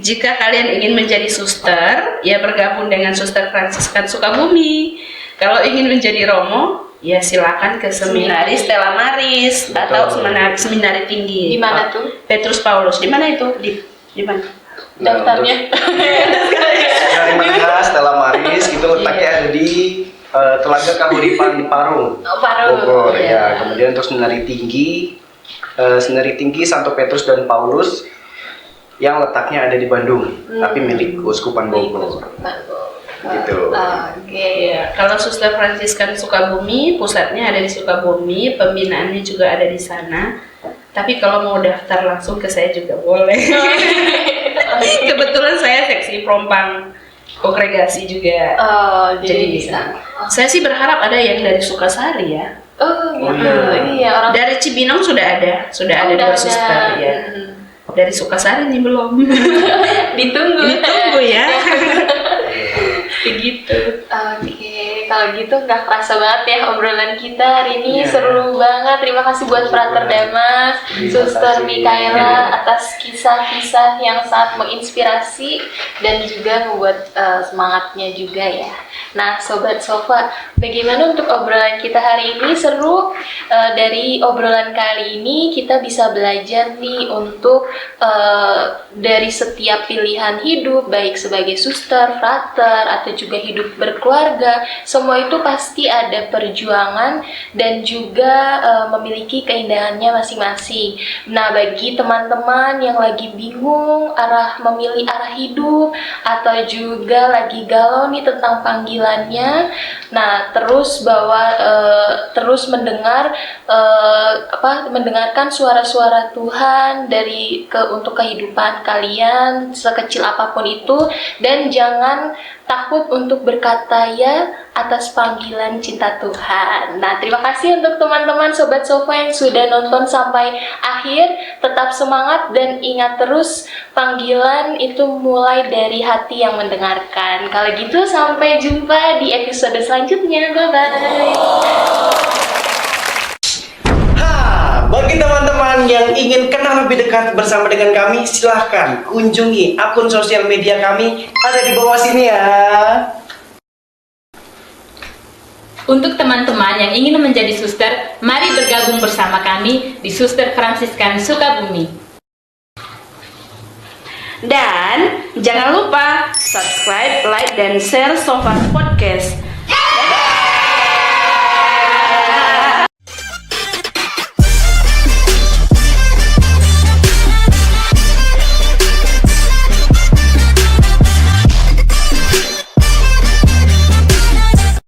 jika kalian ingin menjadi suster, ya bergabung dengan Suster Fransiskan Sukabumi. Kalau ingin menjadi romo, ya silakan ke seminari Stella Maris atau seminari tinggi. Di mana tuh? Petrus Paulus. Di mana itu? Di mana? Daftarnya. Dari mana Stella Maris itu letaknya ada di Telaga Kahuripan Parung, Bogor. Ya. Kemudian untuk seminari tinggi Santo Petrus dan Paulus yang letaknya ada di Bandung, tapi milik Keuskupan Bogor. Gitu. Oke. Ya, kalau Suster Fransiskan Sukabumi, pusatnya ada di Sukabumi, pembinaannya juga ada di sana. Tapi kalau mau daftar langsung ke saya juga boleh. Kebetulan saya seksi Prompang kongregasi juga. Jadi bisa. Saya sih berharap ada yang dari Sukasari ya. Gitu. Iya, orang Dari Cibinong sudah ada dua suster ya. Dari Sukasari nih belum. ditunggu ya. Begitu. Oke, kalau gitu nggak kerasa banget ya obrolan kita hari ini. Seru banget. Terima kasih buat Frater Damas, Suster Mikaela atas kisah-kisah yang sangat menginspirasi dan juga membuat semangatnya juga ya. Nah, Sobat Sofa, bagaimana untuk obrolan kita hari ini? Seru. Dari obrolan kali ini kita bisa belajar nih untuk dari setiap pilihan hidup, baik sebagai suster, frater, atau juga hidup berkeluarga, semua itu pasti ada perjuangan dan juga memiliki keindahannya masing-masing. Nah, bagi teman-teman yang lagi bingung memilih arah hidup atau juga lagi galau nih tentang panggilannya, nah terus mendengarkan suara-suara Tuhan untuk kehidupan kalian sekecil apapun itu, dan jangan takut untuk berkata ya atas panggilan cinta Tuhan. Nah, terima kasih untuk teman-teman Sobat Sofa yang sudah nonton sampai akhir. Tetap semangat dan ingat terus, panggilan itu mulai dari hati yang mendengarkan. Kalau gitu, sampai jumpa di episode selanjutnya. Bye-bye. Bagi teman-teman yang ingin kenal lebih dekat bersama dengan kami, silahkan kunjungi akun sosial media kami, ada di bawah sini ya. Untuk teman-teman yang ingin menjadi suster, mari bergabung bersama kami di Suster Fransiskan Sukabumi. Dan jangan lupa subscribe, like, dan share Sofa Podcast.